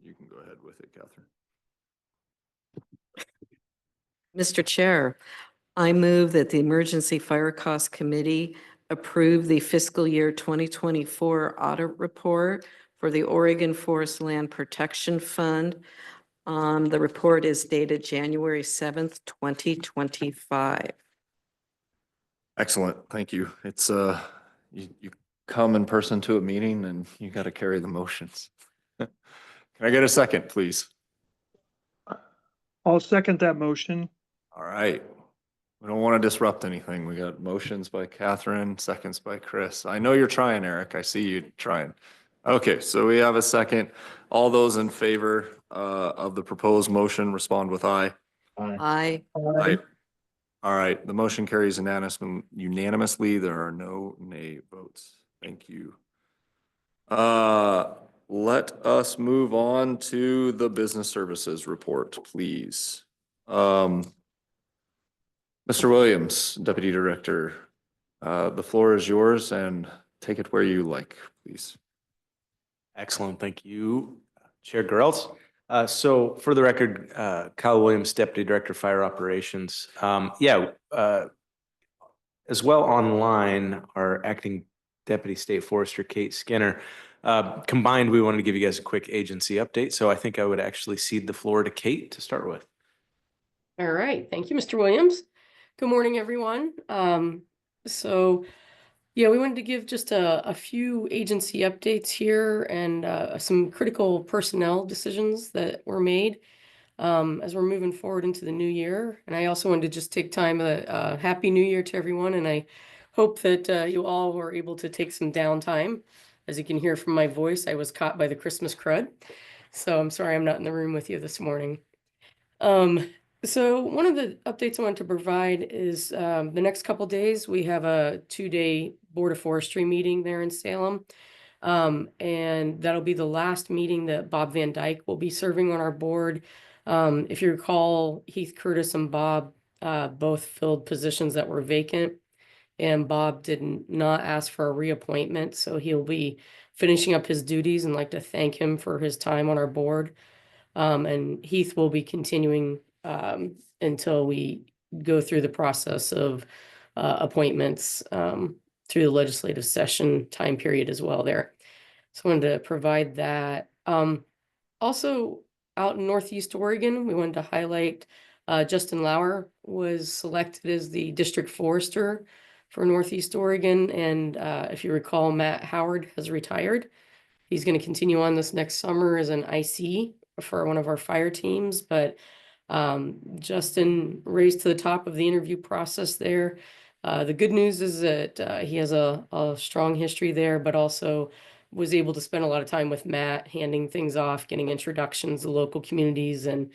You can go ahead with it, Catherine. Mr. Chair, I move that the Emergency Fire Cost Committee approve the fiscal year 2024 audit report for the Oregon Forest Land Protection Fund. The report is dated January 7th, 2025. Excellent. Thank you. It's you come in person to a meeting and you got to carry the motions. Can I get a second, please? I'll second that motion. All right. We don't want to disrupt anything. We got motions by Catherine, seconds by Chris. I know you're trying, Eric. I see you trying. Okay, so we have a second. All those in favor of the proposed motion, respond with aye. Aye. Aye. All right, the motion carries unanimously. There are no nay votes. Thank you. Let us move on to the business services report, please. Mr. Williams, Deputy Director, the floor is yours and take it where you like, please. Excellent. Thank you, Chair Girls. So for the record, Kyle Williams, Deputy Director of Fire Operations. As well online, our Acting Deputy State Forester, Kate Skinner. Combined, we wanted to give you guys a quick agency update. So I think I would actually cede the floor to Kate to start with. All right. Thank you, Mr. Williams. Good morning, everyone. We wanted to give just a few agency updates here and some critical personnel decisions that were made as we're moving forward into the new year. And I also wanted to just take time, Happy New Year to everyone. And I hope that you all were able to take some downtime. As you can hear from my voice, I was caught by the Christmas crud. So I'm sorry I'm not in the room with you this morning. So one of the updates I want to provide is the next couple days, we have a 2-day Board of Forestry meeting there in Salem. And that'll be the last meeting that Bob Van Dyke will be serving on our board. If you recall, Heath Curtis and Bob both filled positions that were vacant. And Bob did not ask for a reappointment, so he'll be finishing up his duties and like to thank him for his time on our board. And Heath will be continuing until we go through the process of appointments through the legislative session time period as well there. So I wanted to provide that. Also out in Northeast Oregon, we wanted to highlight Justin Lauer was selected as the district forester for Northeast Oregon. And if you recall, Matt Howard has retired. He's going to continue on this next summer as an IC for one of our fire teams, but Justin raised to the top of the interview process there. The good news is that he has a strong history there, but also was able to spend a lot of time with Matt, handing things off, getting introductions to local communities and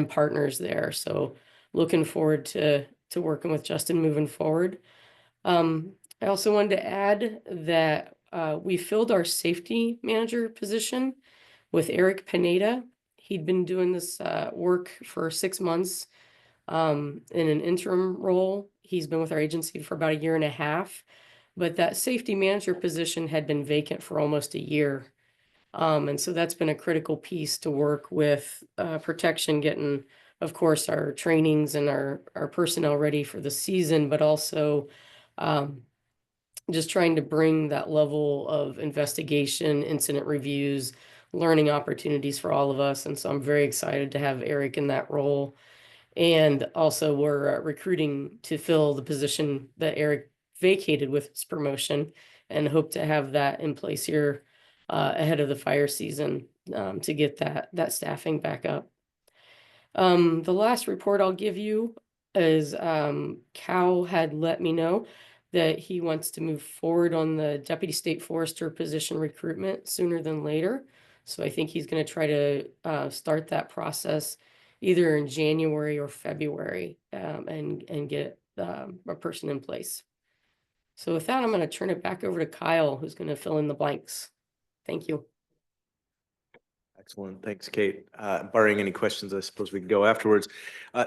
partners there. So looking forward to working with Justin moving forward. I also wanted to add that we filled our safety manager position with Eric Pineda. He'd been doing this work for 6 months in an interim role. He's been with our agency for about 1.5 years, but that safety manager position had been vacant for almost a year. And so that's been a critical piece to work with protection, getting, of course, our trainings and our personnel ready for the season, but also just trying to bring that level of investigation, incident reviews, learning opportunities for all of us. And so I'm very excited to have Eric in that role. And also we're recruiting to fill the position that Eric vacated with his promotion, and hope to have that in place here ahead of the fire season to get that staffing back up. The last report I'll give you is Cal had let me know that he wants to move forward on the Deputy State Forester position recruitment sooner than later. So I think he's going to try to start that process either in January or February and get a person in place. So with that, I'm going to turn it back over to Kyle, who's going to fill in the blanks. Thank you. Excellent. Thanks, Kate. Barring any questions, I suppose we can go afterwards.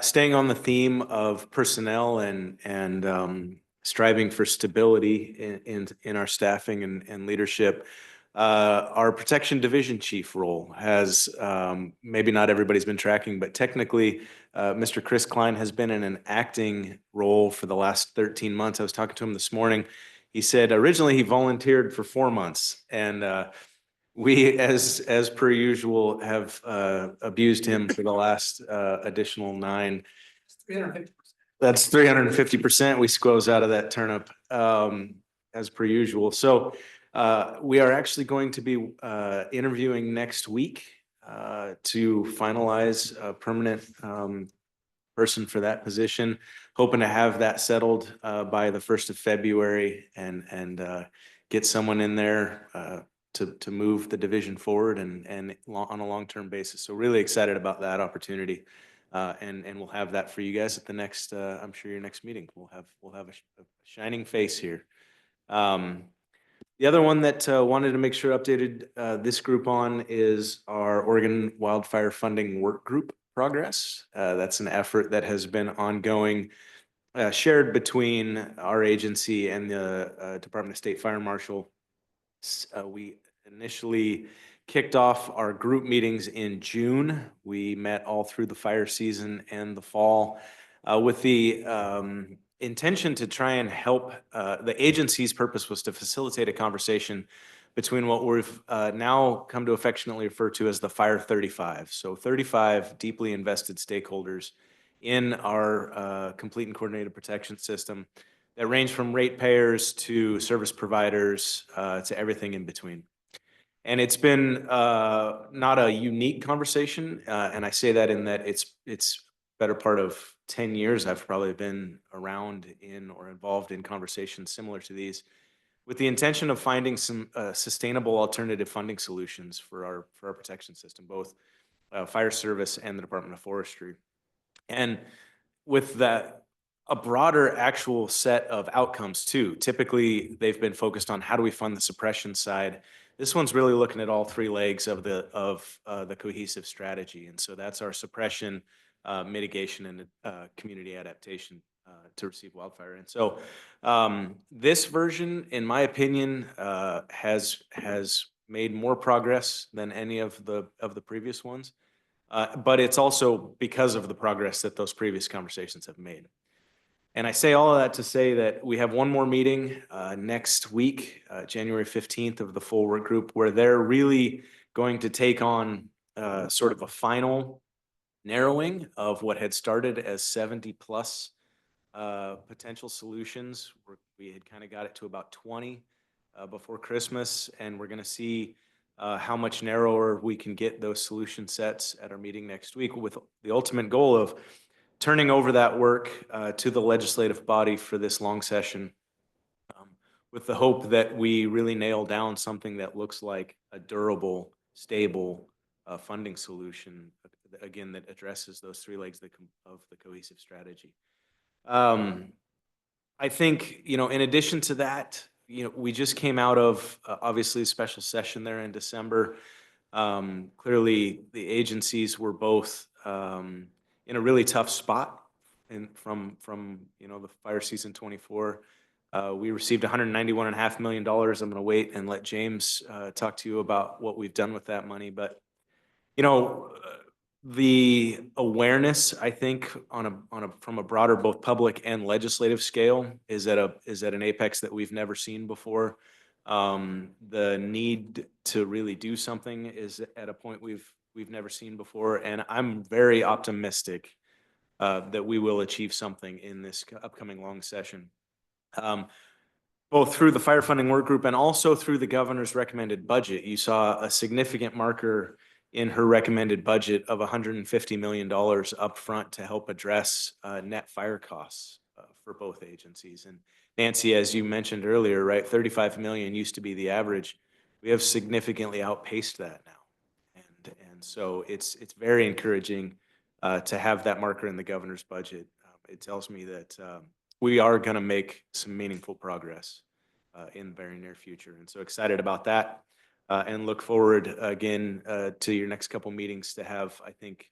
Staying on the theme of personnel and striving for stability in our staffing and leadership, our protection division chief role has, maybe not everybody's been tracking, but technically, Mr. Chris Klein has been in an acting role for the last 13 months. I was talking to him this morning. He said originally he volunteered for 4 months, and we, as per usual, have abused him for the last additional 9. That's 350%. We squeeze out of that turnip, as per usual. So we are actually going to be interviewing next week to finalize a permanent person for that position. Hoping to have that settled by the 1st of February and get someone in there to move the division forward and on a long-term basis. So really excited about that opportunity. And we'll have that for you guys at the next, I'm sure your next meeting. We'll have a shining face here. The other one that wanted to make sure updated this group on is our Oregon Wildfire Funding Work Group progress. That's an effort that has been ongoing, shared between our agency and the Department of State Fire Marshal. We initially kicked off our group meetings in June. We met all through the fire season and the fall with the intention to try and help. The agency's purpose was to facilitate a conversation between what we've now come to affectionately refer to as the Fire 35. So 35 deeply invested stakeholders in our complete and coordinated protection system that range from ratepayers to service providers to everything in between. And it's been not a unique conversation, and I say that in that it's better part of 10 years I've probably been around in or involved in conversations similar to these, with the intention of finding some sustainable alternative funding solutions for our protection system, both fire service and the Department of Forestry. And with that, a broader actual set of outcomes too. Typically, they've been focused on how do we fund the suppression side. This one's really looking at all 3 legs of the cohesive strategy, and so that's our suppression, mitigation, and community adaptation to receive wildfire. And so this version, in my opinion, has made more progress than any of the previous ones. But it's also because of the progress that those previous conversations have made. And I say all of that to say that we have one more meeting next week, January 15th, of the full work group, where they're really going to take on sort of a final narrowing of what had started as 70 plus potential solutions. We had kind of got it to about 20 before Christmas, and we're going to see how much narrower we can get those solution sets at our meeting next week, with the ultimate goal of turning over that work to the legislative body for this long session, with the hope that we really nail down something that looks like a durable, stable funding solution, again, that addresses those 3 legs of the cohesive strategy. I think, you know, in addition to that, you know, we just came out of obviously a special session there in December. Clearly, the agencies were both in a really tough spot from you know, the fire season 24. We received $191.5 million. I'm going to wait and let James talk to you about what we've done with that money. But, you know, the awareness, I think, from a broader, both public and legislative scale is at an apex that we've never seen before. The need to really do something is at a point we've never seen before, and I'm very optimistic that we will achieve something in this upcoming long session. Both through the fire funding work group and also through the governor's recommended budget, you saw a significant marker in her recommended budget of $150 million upfront to help address net fire costs for both agencies. And Nancy, as you mentioned earlier, right, 35 million used to be the average. We have significantly outpaced that now. And so it's very encouraging to have that marker in the governor's budget. It tells me that we are going to make some meaningful progress in the very near future. And so excited about that. And look forward again to your next couple meetings to have, I think,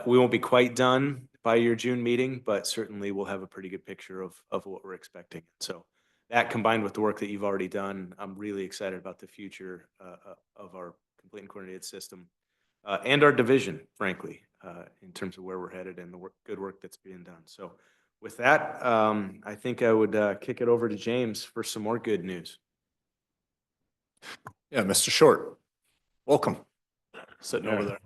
we won't be quite done by your June meeting, but certainly we'll have a pretty good picture of what we're expecting. So that combined with the work that you've already done, I'm really excited about the future of our complete and coordinated system and our division, frankly, in terms of where we're headed and the good work that's being done. So with that, I think I would kick it over to James for some more good news. Yeah, Mr. Short, welcome. Sitting over there.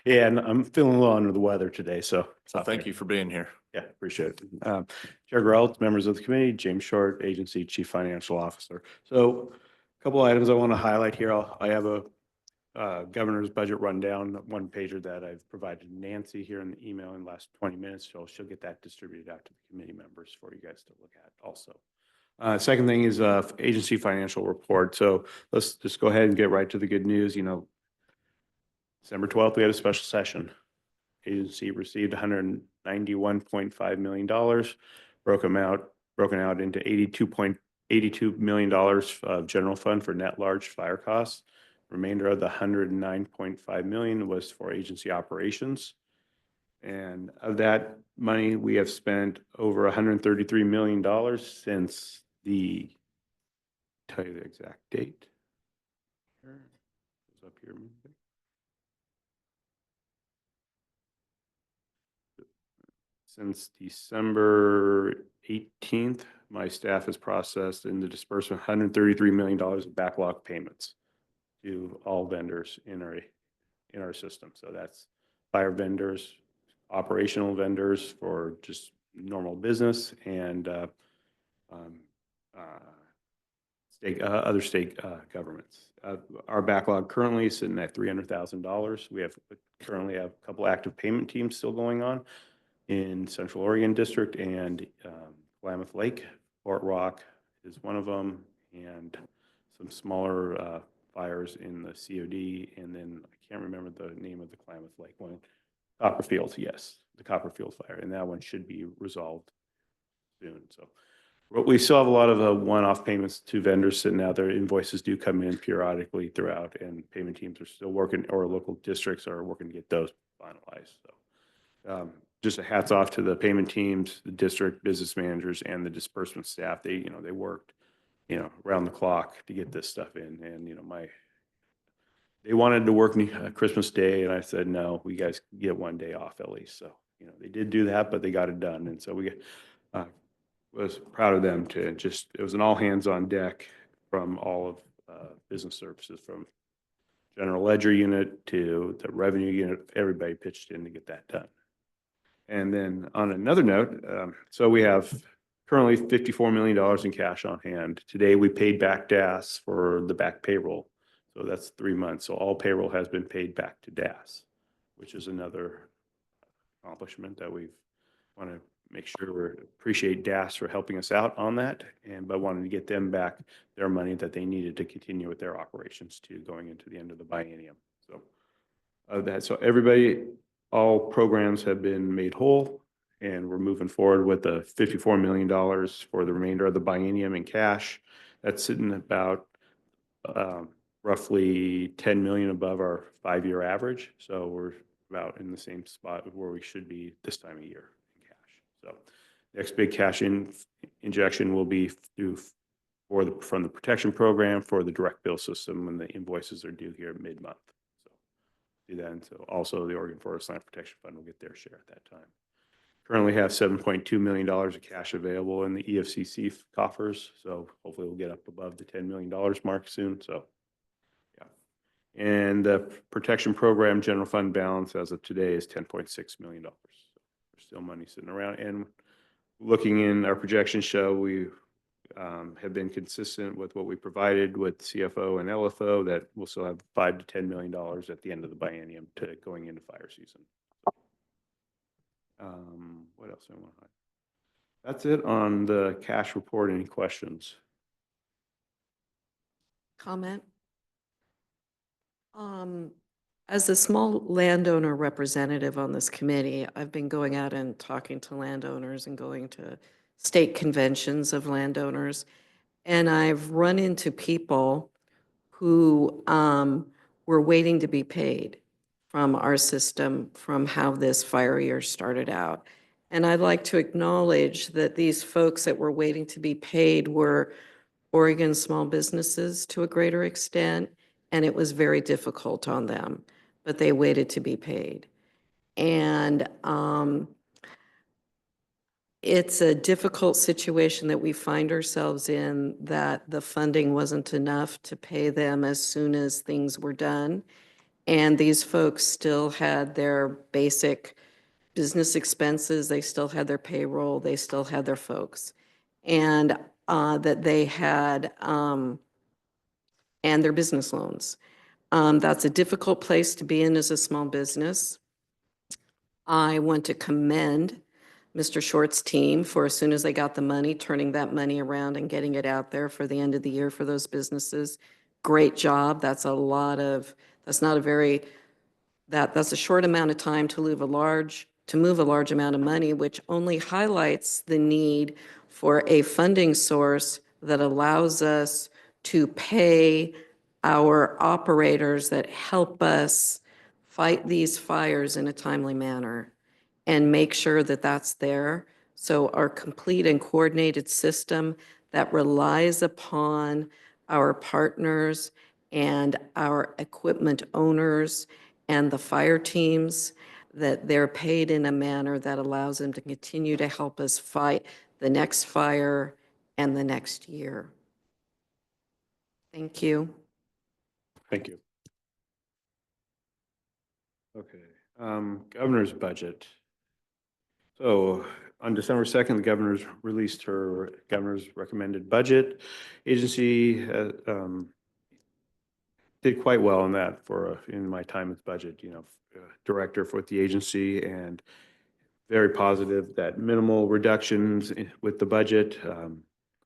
Yeah, and I'm feeling a little under the weather today, so. So thank you for being here. Yeah, appreciate it. Chair Grelt, members of the committee, James Short, Agency Chief Financial Officer. So a couple items I want to highlight here. I have a governor's budget rundown, one pager that I've provided Nancy here in the email in the last 20 minutes. So she'll get that distributed out to the committee members for you guys to look at also. Second thing is agency financial report. So let's just go ahead and get right to the good news. You know, December 12th, we had a special session. Agency received $191.5 million, broken out into $82 million of general fund for net large fire costs. Remainder of the $109.5 million was for agency operations. And of that money, we have spent over $133 million since tell you the exact date. It's up here. Since December 18th, my staff has processed in the disbursement $133 million of backlog payments to all vendors in our system. So that's fire vendors, operational vendors for just normal business, and other state governments. Our backlog currently is sitting at $300,000. We currently have a couple active payment teams still going on in Central Oregon District and Klamath Lake. Fort Rock is one of them, and some smaller fires in the COD, and then I can't remember the name of the Klamath Lake one. Copperfield, yes, the Copperfield fire, and that one should be resolved soon. So we still have a lot of one-off payments to vendors sitting out there. Invoices do come in periodically throughout, and payment teams are still working, or local districts are working to get those finalized. So just a hats off to the payment teams, the district business managers, and the disbursement staff. They worked, around the clock to get this stuff in. And, they wanted to work Christmas Day, and I said, no, we guys get one day off at least. So, they did do that, but they got it done. And so we was proud of them it was an all hands on deck from all of business services, from general ledger unit to the revenue unit. Everybody pitched in to get that done. And then on another note, so we have currently $54 million in cash on hand. Today, we paid back DAS for the back payroll. So that's 3 months. So all payroll has been paid back to DAS, which is another accomplishment that we want to make sure we appreciate DAS for helping us out on that, but wanted to get them back their money that they needed to continue with their operations to going into the end of the biennium. So everybody, all programs have been made whole, And we're moving forward with the $54 million for the remainder of the biennium in cash. That's sitting about roughly 10 million above our 5-year average. So we're about in the same spot where we should be this time of year in cash. So next big cash injection will be from the protection program for the direct bill system when the invoices are due here mid-month. So do that until also the Oregon Forest Land Protection Fund will get their share at that time. Currently have $7.2 million of cash available in the EFCC coffers. So hopefully we'll get up above the $10 million mark soon. So yeah. And the protection program general fund balance as of today is $10.6 million. So there's still money sitting around. And looking in our projections show, we have been consistent with what we provided with CFO and LFO that we'll still have $5 to $10 million at the end of the biennium to going into fire season. What else I want to highlight? That's it on the cash report. Any questions? Comment? As a small landowner representative on this committee, I've been going out and talking to landowners and going to state conventions of landowners. And I've run into people who were waiting to be paid from our system, from how this fire year started out. And I'd like to acknowledge that these folks that were waiting to be paid were Oregon small businesses to a greater extent, and it was very difficult on them, but they waited to be paid. And it's a difficult situation that we find ourselves in, that the funding wasn't enough to pay them as soon as things were done. And these folks still had their basic business expenses, they still had their payroll, they still had their folks. And that they had, and their business loans. That's a difficult place to be in as a small business. I want to commend Mr. Short's team for, as soon as they got the money, turning that money around and getting it out there for the end of the year for those businesses. Great job. That's a lot of, that's not a very, that's a short amount of time to move a large amount of money, which only highlights the need for a funding source that allows us to pay our operators that help us fight these fires in a timely manner and make sure that that's there. So our complete and coordinated system that relies upon our partners and our equipment owners and the fire teams, that they're paid in a manner that allows them to continue to help us fight the next fire and the next year. Thank you. Thank you. Okay, governor's budget. So on December 2nd, the governor's released her governor's recommended budget. Agency did quite well in that for in my time as budget, director for the agency, and very positive that minimal reductions with the budget.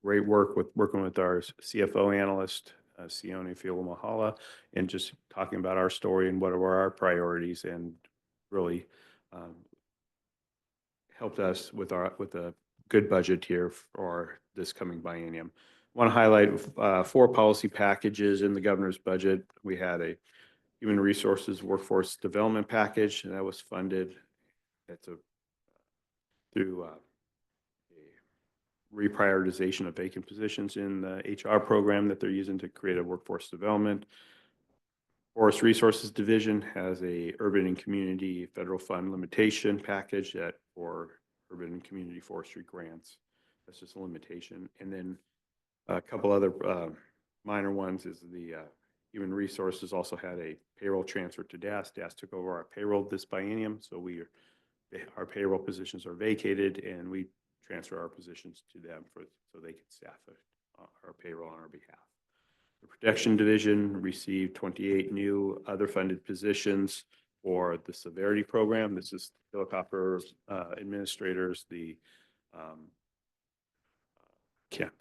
Great work with working with our CFO analyst, Sione Fiolamahala, and just talking about our story and what are our priorities, and really helped us with a good budget here for this coming biennium. I want to highlight 4 policy packages in the governor's budget. We had a human resources workforce development package, and that was funded through a reprioritization of vacant positions in the HR program that they're using to create a workforce development. Forest Resources Division has a urban and community federal fund limitation package that for urban and community forestry grants. That's just a limitation. And then a couple other minor ones is the human resources also had a payroll transfer to DAS. DAS took over our payroll this biennium, so our payroll positions are vacated, and we transfer our positions to them so they can staff our payroll on our behalf. The Protection Division received 28 new other funded positions for the severity program. This is helicopter administrators, the can't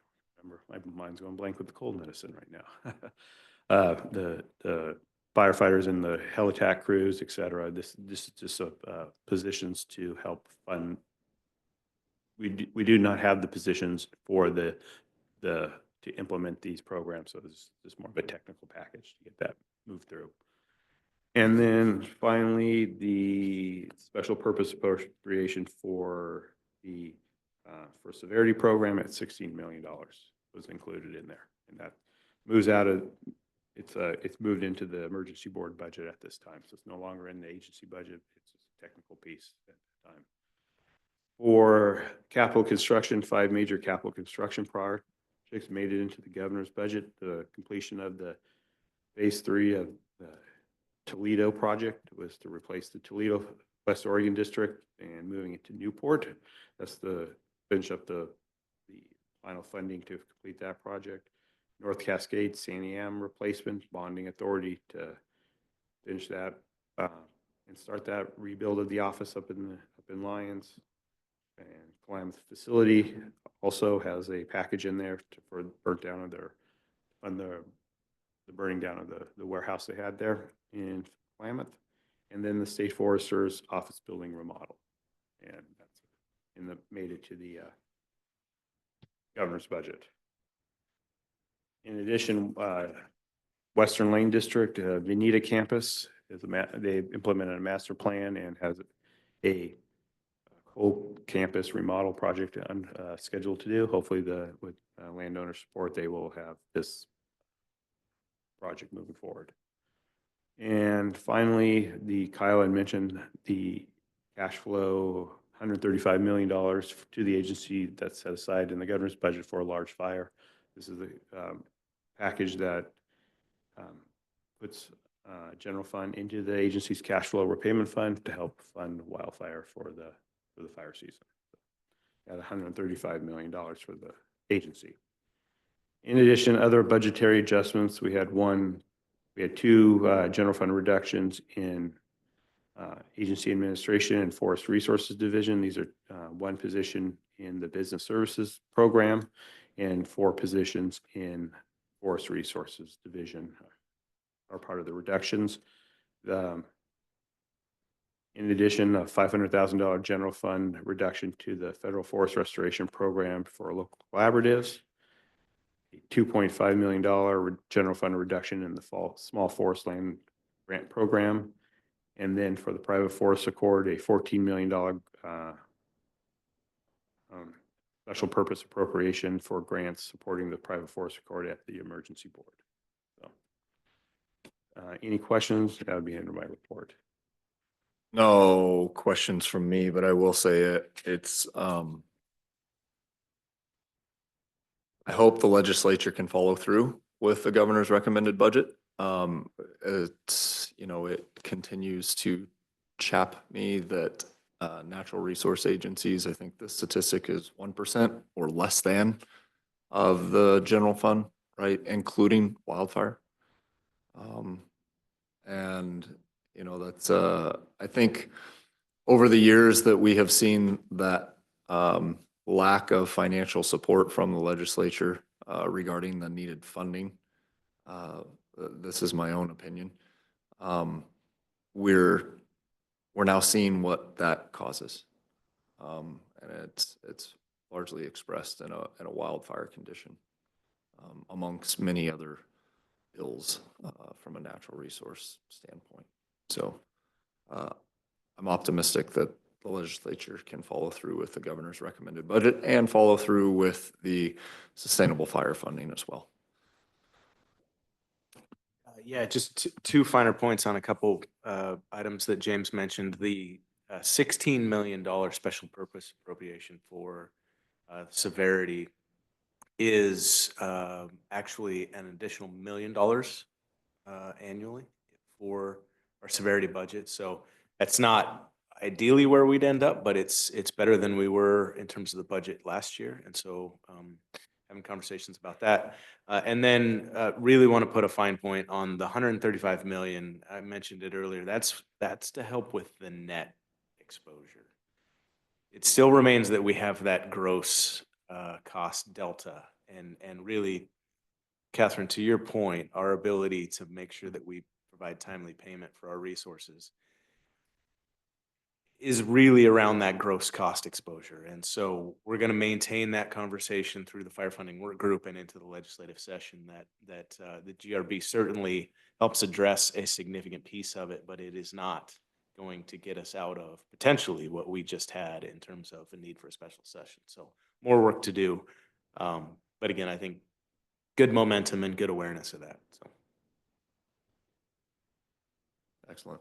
remember, my mind's going blank with the cold medicine right now. The firefighters and the helitack crews, et cetera. This is just positions to help fund we do not have the positions for to implement these programs. So this is more of a technical package to get that moved through. And then finally, the special purpose appropriation for the for severity program at $16 million was included in there. And that moves out of, it's moved into the emergency board budget at this time. So it's no longer in the agency budget. It's a technical piece at the time. For capital construction, 5 major capital construction projects made it into the governor's budget. The completion of the phase 3 of the Toledo project was to replace the Toledo West Oregon district and moving it to Newport. That's the finish up the final funding to complete that project. North Cascade, Santiam replacement, bonding authority to finish that and start that rebuild of the office up in Lyons. And Klamath facility also has a package in there for burnt down of the burning down of the warehouse they had there in Klamath, and then the state forester's office building remodel, and that's made it to the governor's budget. In addition, Western Lane District, Veneta campus they implemented a master plan and has a whole campus remodel project scheduled to do. Hopefully, with landowner support, they will have this project moving forward. And finally, Kyle had mentioned the cash flow, $135 million to the agency that's set aside in the governor's budget for a large fire. This is a package that puts general fund into the agency's cash flow repayment fund to help fund wildfire for the fire season. At $135 million for the agency. In addition, other budgetary adjustments, we had 2 general fund reductions in agency administration and forest resources division. These are 1 position in the business services program and 4 positions in forest resources division are part of the reductions. In addition, a $500,000 general fund reduction to the federal forest restoration program for local collaboratives, a $2.5 million general fund reduction in the small forest land grant program, and then for the private forest accord, a $14 million special purpose appropriation for grants supporting the private forest accord at the emergency board. So, any questions? That would be under my report. No questions from me, but I will say it's I hope the legislature can follow through with the governor's recommended budget. It continues to chap me that natural resource agencies, I think the statistic is 1% or less than of the general fund, right, including wildfire. That's I think over the years that we have seen that lack of financial support from the legislature regarding the needed funding. This is my own opinion. We're now seeing what that causes, and it's largely expressed in a wildfire condition, amongst many other ills from a natural resource standpoint. So I'm optimistic that the legislature can follow through with the governor's recommended budget and follow through with the sustainable fire funding as well. Yeah, just 2 finer points on a couple items that James mentioned. The $16 million special purpose appropriation for severity is actually an additional $1 million annually for our severity budget. So that's not ideally where we'd end up, but it's better than we were in terms of the budget last year. And so having conversations about that. And then really want to put a fine point on the $135 million. I mentioned it earlier. That's to help with the net exposure. It still remains that we have that gross cost delta. And really, Catherine, to your point, our ability to make sure that we provide timely payment for our resources is really around that gross cost exposure. And so we're going to maintain that conversation through the firefighting work group and into the legislative session that the GRB certainly helps address a significant piece of it, but it is not going to get us out of potentially what we just had in terms of a need for a special session. So more work to do. But again, I think good momentum and good awareness of that. So. Excellent.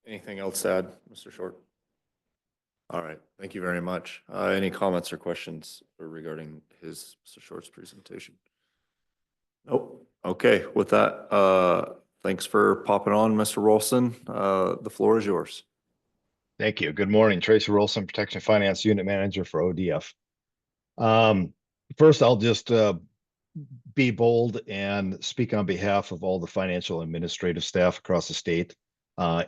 Anything else to add, Mr. Short? All right, thank you very much. Any comments or questions regarding Mr. Short's presentation? Nope. Okay, with that, thanks for popping on, Mr. Rolson. The floor is yours. Thank you. Good morning. Tracy Rolson, Protection Finance Unit Manager for ODF. First, I'll just be bold and speak on behalf of all the financial administrative staff across the state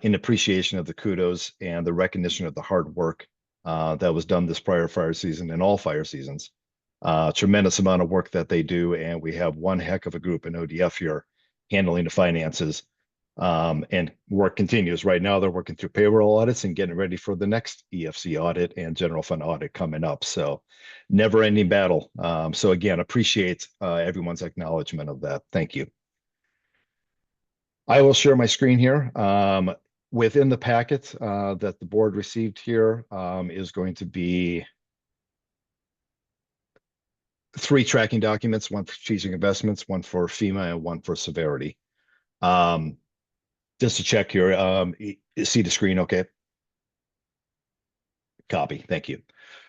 in appreciation of the kudos and the recognition of the hard work that was done this prior fire season and all fire seasons. Tremendous amount of work that they do, and we have one heck of a group in ODF here handling the finances. And work continues. Right now, they're working through payroll audits and getting ready for the next EFC audit and general fund audit coming up. So never ending battle. So again, appreciate everyone's acknowledgement of that. Thank you. I will share my screen here. Within the packet that the board received here is going to be 3 tracking documents, one for strategic investments, one for FEMA, and one for severity. Just to check here, see the screen okay? Copy, thank you.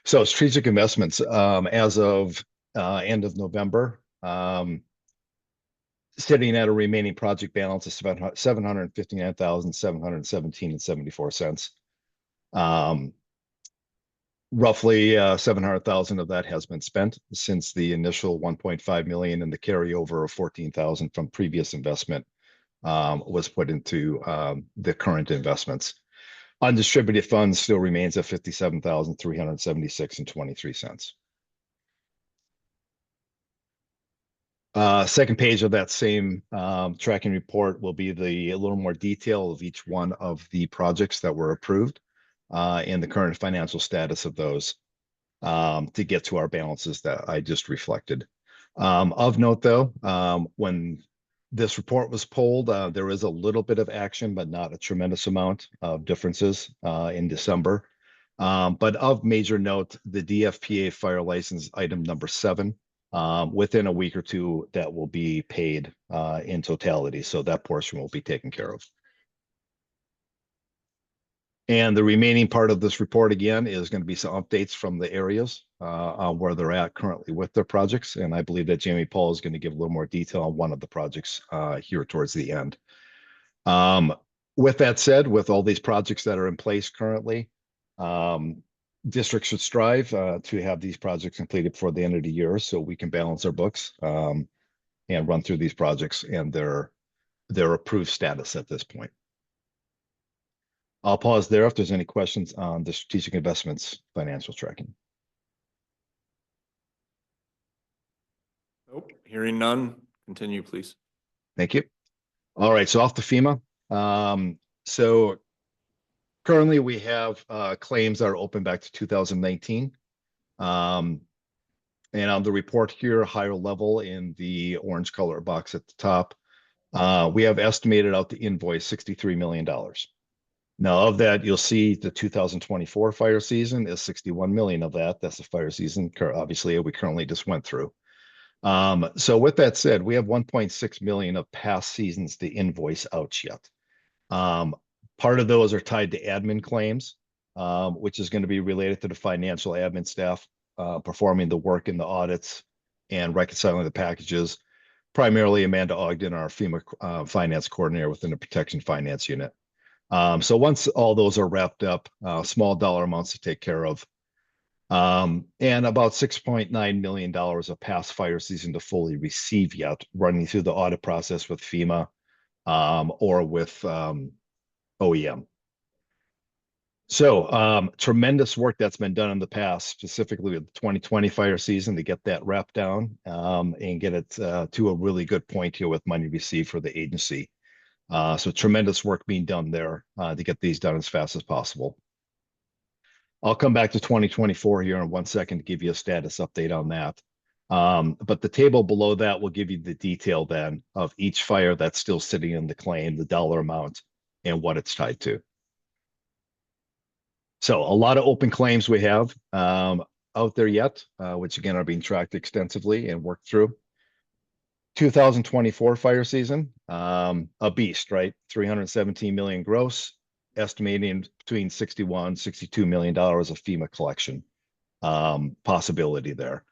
So strategic investments, as of end of November, sitting at a remaining project balance of $759,717.74. Roughly 700,000 of that has been spent since the initial 1.5 million and the carryover of 14,000 from previous investment was put into the current investments. Undistributed funds still remains at 57,376.23. Second page of that same tracking report will be a little more detail of each one of the projects that were approved and the current financial status of those to get to our balances that I just reflected. Of note, though, when this report was pulled, there is a little bit of action, but not a tremendous amount of differences in December. But of major note, the DFPA fire license item number 7, within a week or two, that will be paid in totality. So that portion will be taken care of. And the remaining part of this report, again, is going to be some updates from the areas on where they're at currently with their projects. And I believe that Jamie Paul is going to give a little more detail on one of the projects here towards the end. With that said, with all these projects that are in place currently, districts should strive to have these projects completed before the end of the year so we can balance our books and run through these projects and their approved status at this point. I'll pause there if there's any questions on the strategic investments financial tracking. Nope, hearing none. Continue, please. Thank you. All right, so off to FEMA. So currently we have claims that are open back to 2019. And on the report here, higher level in the orange color box at the top, we have estimated out the invoice $63 million. Now, of that, you'll see the 2024 fire season is 61 million of that. That's the fire season, obviously, we currently just went through. So with that said, we have 1.6 million of past seasons to invoice out yet. Part of those are tied to admin claims, which is going to be related to the financial admin staff performing the work in the audits and reconciling the packages, primarily Amanda Ogden, our FEMA finance coordinator within the Protection Finance Unit. So once all those are wrapped up, small dollar amounts to take care of, and about $6.9 million of past fire season to fully receive yet, running through the audit process with FEMA or with OEM. So tremendous work that's been done in the past, specifically with the 2020 fire season, to get that wrapped down and get it to a really good point here with money received for the agency. So tremendous work being done there to get these done as fast as possible. I'll come back to 2024 here in 1 second to give you a status update on that. But the table below that will give you the detail then of each fire that's still sitting in the claim, the dollar amount, and what it's tied to. So a lot of open claims we have out there yet, which again are being tracked extensively and worked through. 2024 fire season, a beast, right? 317 million gross, estimating between 61, $62 million of FEMA collection possibility there.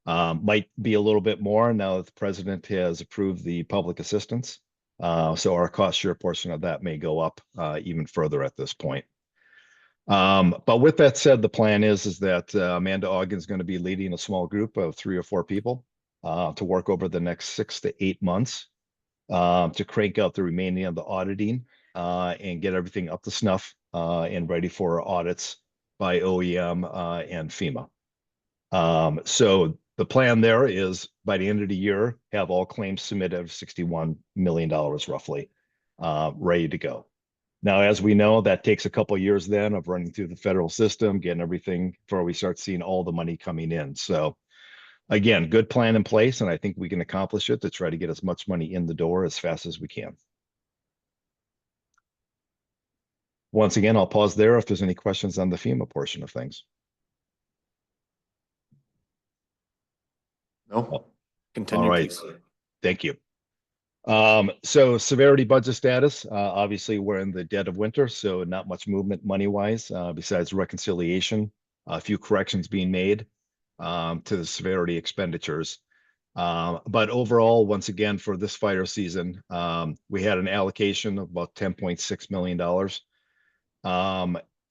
Might be a little bit more now that the president has approved the public assistance. So our cost share portion of that may go up even further at this point. But with that said, the plan is that Amanda Ogden's going to be leading a small group of 3 or 4 people to work over the next 6 to 8 months to crank out the remaining of the auditing and get everything up to snuff and ready for audits by OEM and FEMA. So the plan there is by the end of the year, have all claims submitted of $61 million roughly ready to go. Now, as we know, that takes a couple of years then of running through the federal system, getting everything before we start seeing all the money coming in. So again, good plan in place, and I think we can accomplish it to try to get as much money in the door as fast as we can. Once again, I'll pause there if there's any questions on the FEMA portion of things. No, continue, All right. please. Thank you. So severity budget status, obviously we're in the dead of winter, so not much movement money-wise, besides reconciliation, a few corrections being made to the severity expenditures. But overall, once again, for this fire season, we had an allocation of about $10.6 million.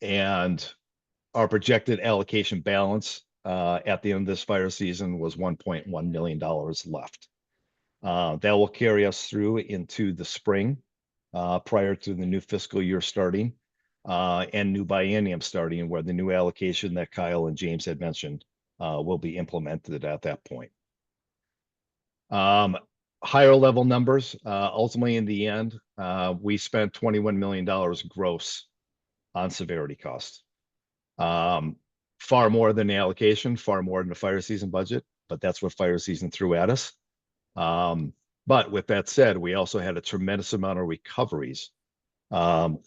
And our projected allocation balance at the end of this fire season was $1.1 million left. That will carry us through into the spring prior to the new fiscal year starting and new biennium starting, where the new allocation that Kyle and James had mentioned will be implemented at that point. Higher level numbers, ultimately in the end, we spent $21 million gross on severity costs. Far more than the allocation, far more than the fire season budget, but that's what fire season threw at us. But with that said, we also had a tremendous amount of recoveries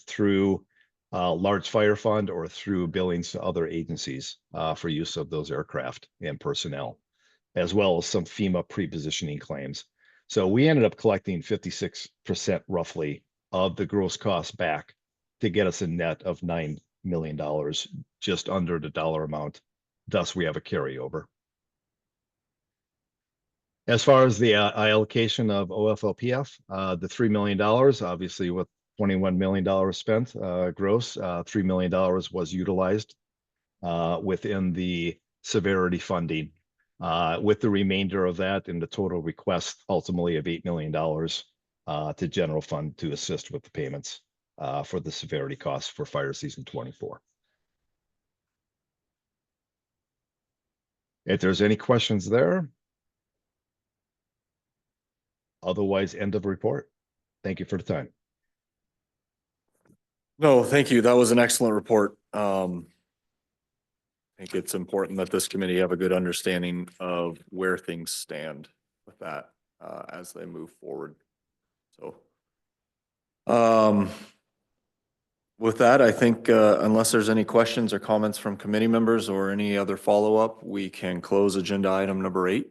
through large fire fund or through billings to other agencies for use of those aircraft and personnel, as well as some FEMA pre-positioning claims. So we ended up collecting 56% roughly of the gross cost back to get us a net of $9 million, just under the dollar amount. Thus, we have a carryover. As far as the allocation of OFLPF, the $3 million, obviously with $21 million spent gross, $3 million was utilized within the severity funding, with the remainder of that in the total request ultimately of $8 million to general fund to assist with the payments for the severity costs for fire season 24. If there's any questions there. Otherwise, end of report. Thank you for the time. No, thank you. That was an excellent report. I think it's important that this committee have a good understanding of where things stand with that as they move forward. So with that, I think unless there's any questions or comments from committee members or any other follow-up, we can close agenda item number 8.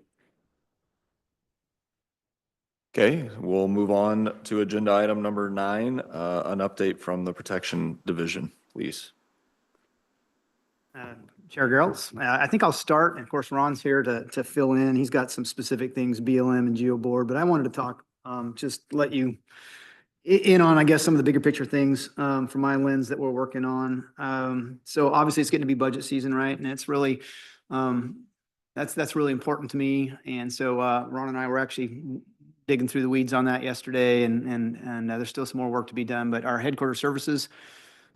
Okay, we'll move on to agenda item number 9, an update from the Protection Division, please. Chair Geralds, I think I'll start. And of course, Ron's here to fill in. He's got some specific things, BLM and Geo Board, but I wanted to talk, just let you in on, I guess, some of the bigger picture things from my lens that we're working on. So obviously it's getting to be budget season, right? And it's really, that's really important to me. And so Ron and I were actually digging through the weeds on that yesterday, and there's still some more work to be done. But our headquarters services,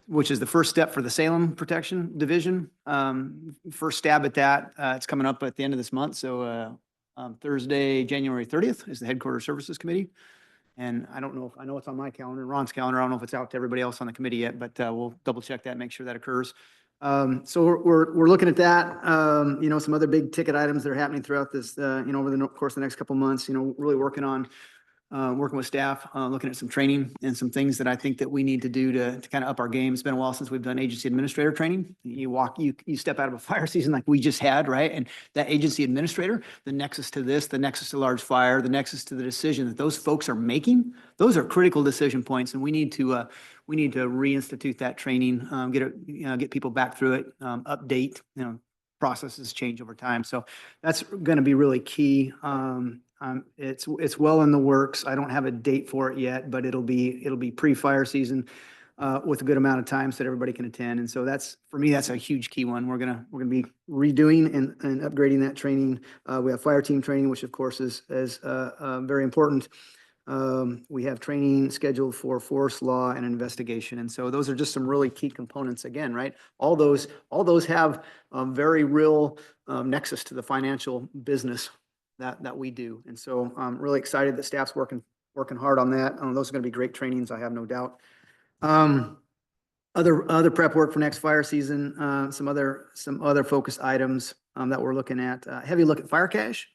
which is the first step for the Salem Protection Division, first stab at that. It's coming up at the end of this month. So Thursday, January 30th is the Headquarters Services Committee. And I don't know if, I know it's on my calendar, Ron's calendar. I don't know if it's out to everybody else on the committee yet, but we'll double check that, make sure that occurs. So we're looking at that. You know, some other big ticket items that are happening throughout this, you know, over the course of the next couple of months, you know, really working on working with staff, looking at some training and some things that I think that we need to do to kind of up our game. It's been a while since we've done agency administrator training. You step out of a fire season like we just had, right? And that agency administrator, the nexus to this, the nexus to large fire, the nexus to the decision that those folks are making, those are critical decision points, and we need to reinstitute that training, get people back through it, update, you know, processes change over time. So that's going to be really key. It's well in the works. I don't have a date for it yet, but it'll be pre-fire season with a good amount of time so that everybody can attend. And so that's, for me, that's a huge key one. We're gonna be redoing and upgrading that training. We have fire team training, which of course is very important. We have training scheduled for forest law and investigation. And so those are just some really key components again, right? All those have very real nexus to the financial business that we do. And so I'm really excited that staff's working hard on that. Those are going to be great trainings, I have no doubt. Other prep work for next fire season, some other focus items that we're looking at. Heavy look at fire cache.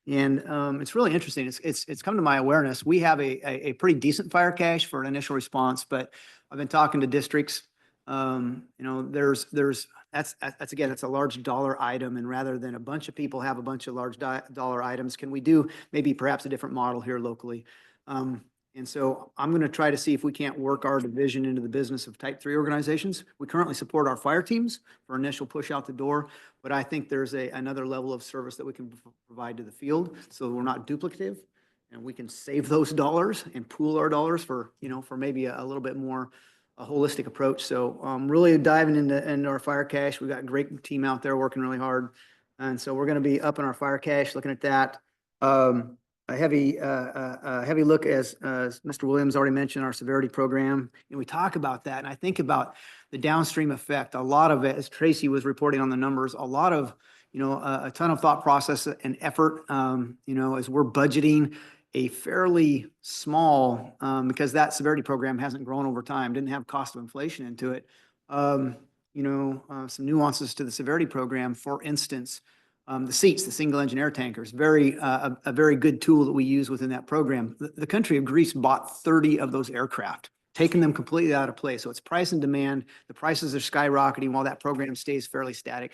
And it's really interesting. It's come to my awareness. We have a pretty decent fire cache for an initial response, but I've been talking to districts. You know, that's again, it's a large dollar item, and rather than a bunch of people have a bunch of large dollar items, can we do maybe perhaps a different model here locally? And so I'm going to try to see if we can't work our division into the business of type 3 organizations. We currently support our fire teams for initial push out the door, but I think there's another level of service that we can provide to the field so we're not duplicative, and we can save those dollars and pool our dollars for, you know, for maybe a little bit more a holistic approach. So really diving into our fire cache. We've got a great team out there working really hard. And so we're going to be up in our fire cache, looking at that. A heavy look, as Mr. Williams already mentioned, our severity program. And we talk about that, and I think about the downstream effect. A lot of it, as Tracy was reporting on the numbers, a lot of, you know, a ton of thought process and effort, you know, as we're budgeting a fairly small, because that severity program hasn't grown over time, didn't have cost of inflation into it. You know, some nuances to the severity program, for instance, the seats, the single engine air tankers, a very good tool that we use within that program. The country of Greece bought 30 of those aircraft, taking them completely out of play. So it's price and demand. The prices are skyrocketing while that program stays fairly static.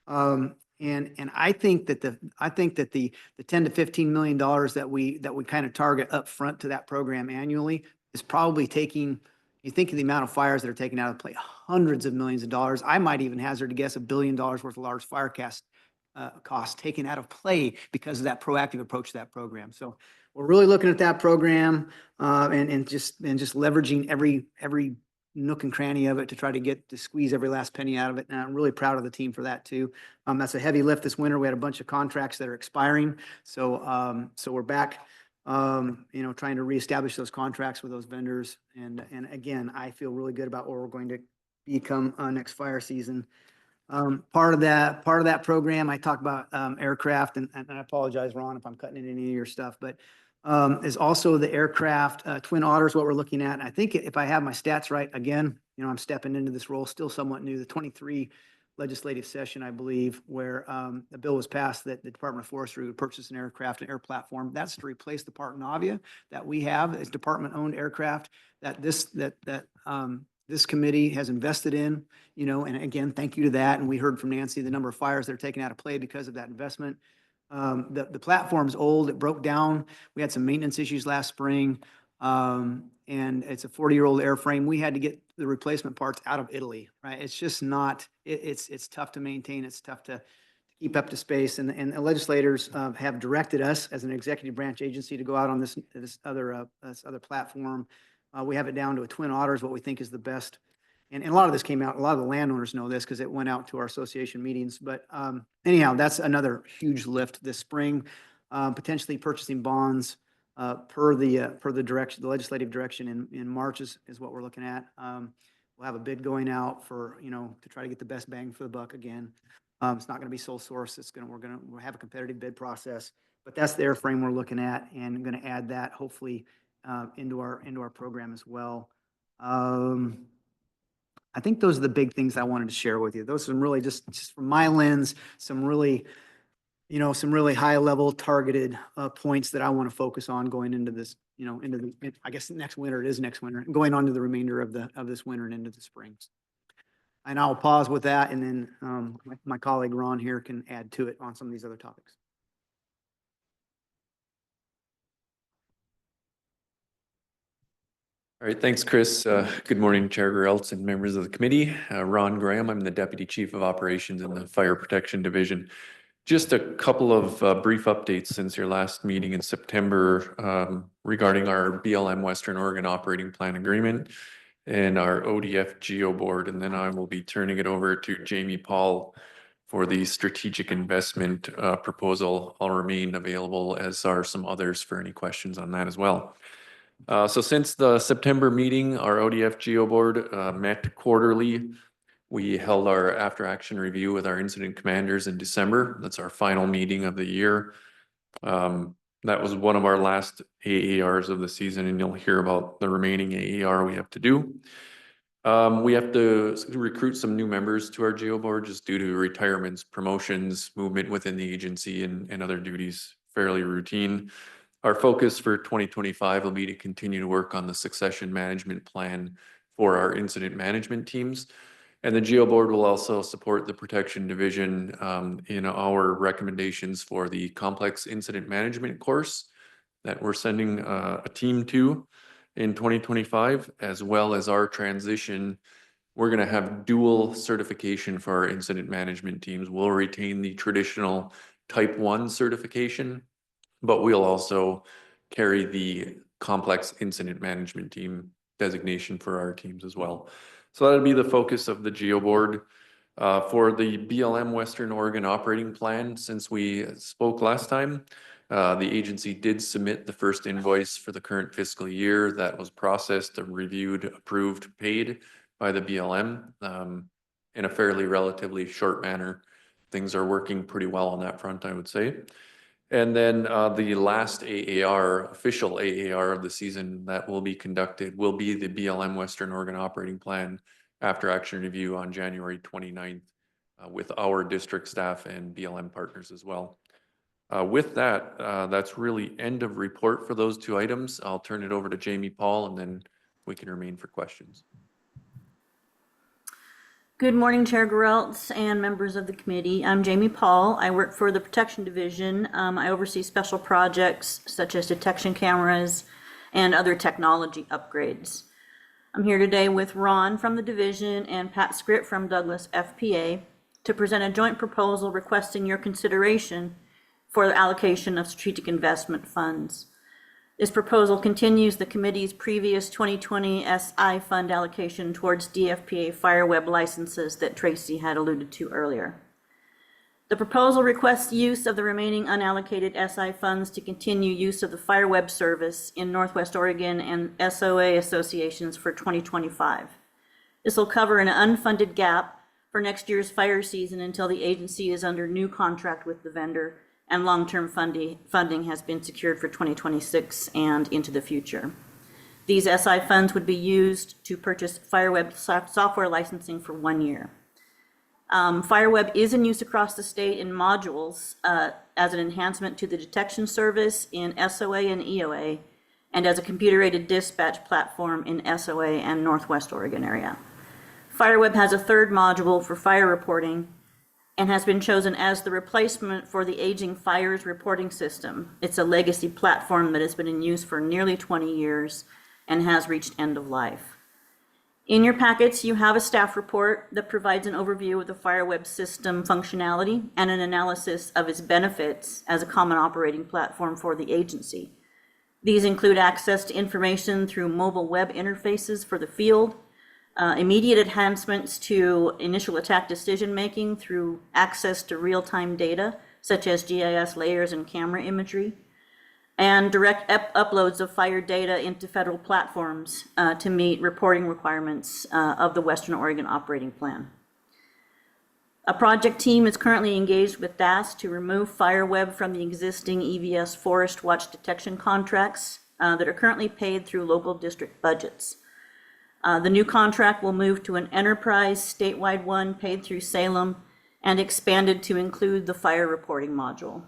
And I think that the $10 to $15 million that we kind of target up front to that program annually is probably taking, you think of the amount of fires that are taken out of play, hundreds of millions of dollars. I might even hazard to guess $1 billion worth of large fire costs taken out of play because of that proactive approach to that program. So we're really looking at that program and just leveraging every nook and cranny of it to try to squeeze every last penny out of it. And I'm really proud of the team for that too. That's a heavy lift this winter. We had a bunch of contracts that are expiring. So we're back, you know, trying to reestablish those contracts with those vendors. And again, I feel really good about where we're going to become next fire season. Part of that program, I talk about aircraft, and I apologize, Ron, if I'm cutting into any of your stuff, but is also the aircraft, Twin Otters, what we're looking at. And I think if I have my stats right, again, you know, I'm stepping into this role, still somewhat new, the 23 legislative session, I believe, where a bill was passed that the Department of Forestry would purchase an aircraft, an air platform. That's to replace the Part Navia that we have as department-owned aircraft that this committee has invested in, you know, and again, thank you to that. And we heard from Nancy the number of fires that are taken out of play because of that investment. The platform's old, it broke down. We had some maintenance issues last spring. And it's a 40-year-old airframe. We had to get the replacement parts out of Italy, right? It's just not, it's tough to maintain. It's tough to keep up to space. And the legislators have directed us as an executive branch agency to go out on this other platform. We have it down to a Twin Otter is what we think is the best. And a lot of this came out, a lot of the landowners know this because it went out to our association meetings. But anyhow, that's another huge lift this spring, potentially purchasing bonds per the direction, the legislative direction in March is what we're looking at. We'll have a bid going out for, you know, to try to get the best bang for the buck again. It's not going to be sole source. We'll have a competitive bid process, but that's the airframe we're looking at, and going to add that hopefully into our program as well. I think those are the big things I wanted to share with you. Those are some really just from my lens, some really high level targeted points that I want to focus on going into this, I guess next winter, it is next winter, going on to the remainder of this winter and into the springs. And I'll pause with that, and then my colleague Ron here can add to it on some of these other topics. All right, thanks, Chris. Good morning, Chair Geraltz and members of the committee. Ron Graham, I'm the Deputy Chief of Operations in the Fire Protection Division. Just a couple of brief updates since your last meeting in September regarding our BLM Western Oregon Operating Plan Agreement and our ODF Geo Board, and then I will be turning it over to Jamie Paul for the strategic investment proposal. I'll remain available, as are some others, for any questions on that as well. So since the September meeting, our ODF Geo Board met quarterly. We held our after action review with our incident commanders in December. That's our final meeting of the year. That was one of our last AARs of the season, and you'll hear about the remaining AAR we have to do. We have to recruit some new members to our Geo Board just due to retirements, promotions, movement within the agency, and other duties, fairly routine. Our focus for 2025 will be to continue to work on the succession management plan for our incident management teams. And the Geo Board will also support the Protection Division in our recommendations for the complex incident management course that we're sending a team to in 2025, as well as our transition. We're going to have dual certification for our incident management teams. We'll retain the traditional Type 1 certification, but we'll also carry the complex incident management team designation for our teams as well. So that'll be the focus of the Geo Board. For the BLM Western Oregon Operating Plan, since we spoke last time, the agency did submit the first invoice for the current fiscal year. That was processed and reviewed, approved, paid by the BLM in a fairly relatively short manner. Things are working pretty well on that front, I would say. And then the last AAR, official AAR of the season that will be conducted will be the BLM Western Oregon Operating Plan after action review on January 29th with our district staff and BLM partners as well. With that, that's really end of report for those two items. I'll turn it over to Jamie Paul, and then we can remain for questions. Good morning, Chair Geraltz and members of the committee. I'm Jamie Paul. I work for the Protection Division. I oversee special projects such as detection cameras and other technology upgrades. I'm here today with Ron from the division and Pat Scritt from Douglas FPA to present a joint proposal requesting your consideration for the allocation of strategic investment funds. This proposal continues the committee's previous 2020 SI fund allocation towards DFPA FireWeb licenses that Tracy had alluded to earlier. The proposal requests use of the remaining unallocated SI funds to continue use of the FireWeb service in Northwest Oregon and SOA associations for 2025. This will cover an unfunded gap for next year's fire season until the agency is under new contract with the vendor and long-term funding has been secured for 2026 and into the future. These SI funds would be used to purchase FireWeb software licensing for 1 year. FireWeb is in use across the state in modules as an enhancement to the detection service in SOA and EOA, and as a computer-aided dispatch platform in SOA and Northwest Oregon area. FireWeb has a third module for fire reporting and has been chosen as the replacement for the aging fires reporting system. It's a legacy platform that has been in use for nearly 20 years and has reached end of life. In your packets, you have a staff report that provides an overview of the FireWeb system functionality and an analysis of its benefits as a common operating platform for the agency. These include access to information through mobile web interfaces for the field, immediate enhancements to initial attack decision-making through access to real-time data, such as GIS layers and camera imagery, and direct uploads of fire data into federal platforms to meet reporting requirements of the Western Oregon Operating Plan. A project team is currently engaged with DAS to remove FireWeb from the existing EVS Forest Watch detection contracts that are currently paid through local district budgets. The new contract will move to an enterprise statewide one paid through Salem and expanded to include the fire reporting module.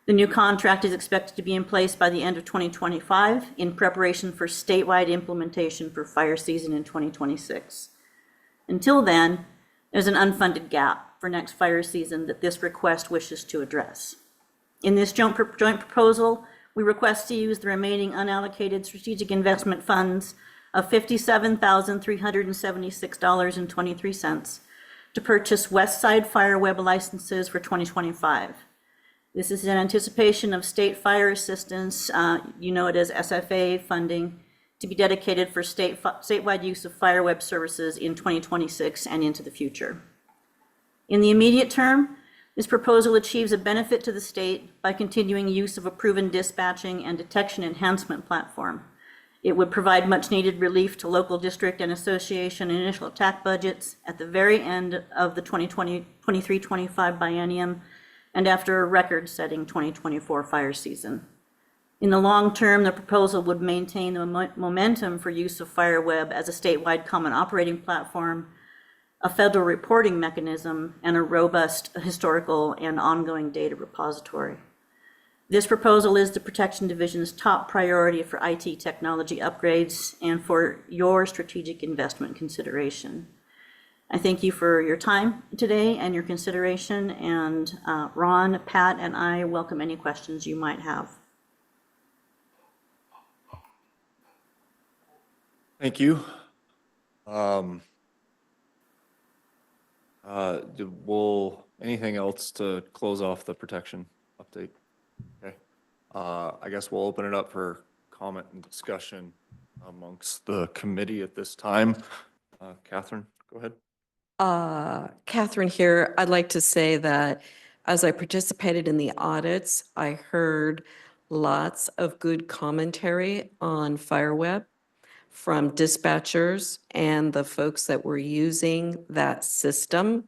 The new contract is expected to be in place by the end of 2025 in preparation for statewide implementation for fire season in 2026. Until then, there's an unfunded gap for next fire season that this request wishes to address. In this joint proposal, we request to use the remaining unallocated strategic investment funds of $57,376.23 to purchase West Side Fire Web licenses for 2025. This is in anticipation of state fire assistance, you know it as SFA funding, to be dedicated for statewide use of fire web services in 2026 and into the future. In the immediate term, this proposal achieves a benefit to the state by continuing use of a proven dispatching and detection enhancement platform. It would provide much-needed relief to local district and association initial attack budgets at the very end of the 2023-25 biennium and after a record-setting 2024 fire season. In the long term, the proposal would maintain the momentum for use of FireWeb as a statewide common operating platform, a federal reporting mechanism, and a robust historical and ongoing data repository. This proposal is the Protection Division's top priority for IT technology upgrades and for your strategic investment consideration. I thank you for your time today and your consideration, and Ron, Pat, and I welcome any questions you might have. Thank you. Will anything else to close off the protection update? Okay. I guess we'll open it up for comment and discussion amongst the committee at this time. Catherine, go ahead. Catherine here. I'd like to say that as I participated in the audits, I heard lots of good commentary on FireWeb from dispatchers and the folks that were using that system.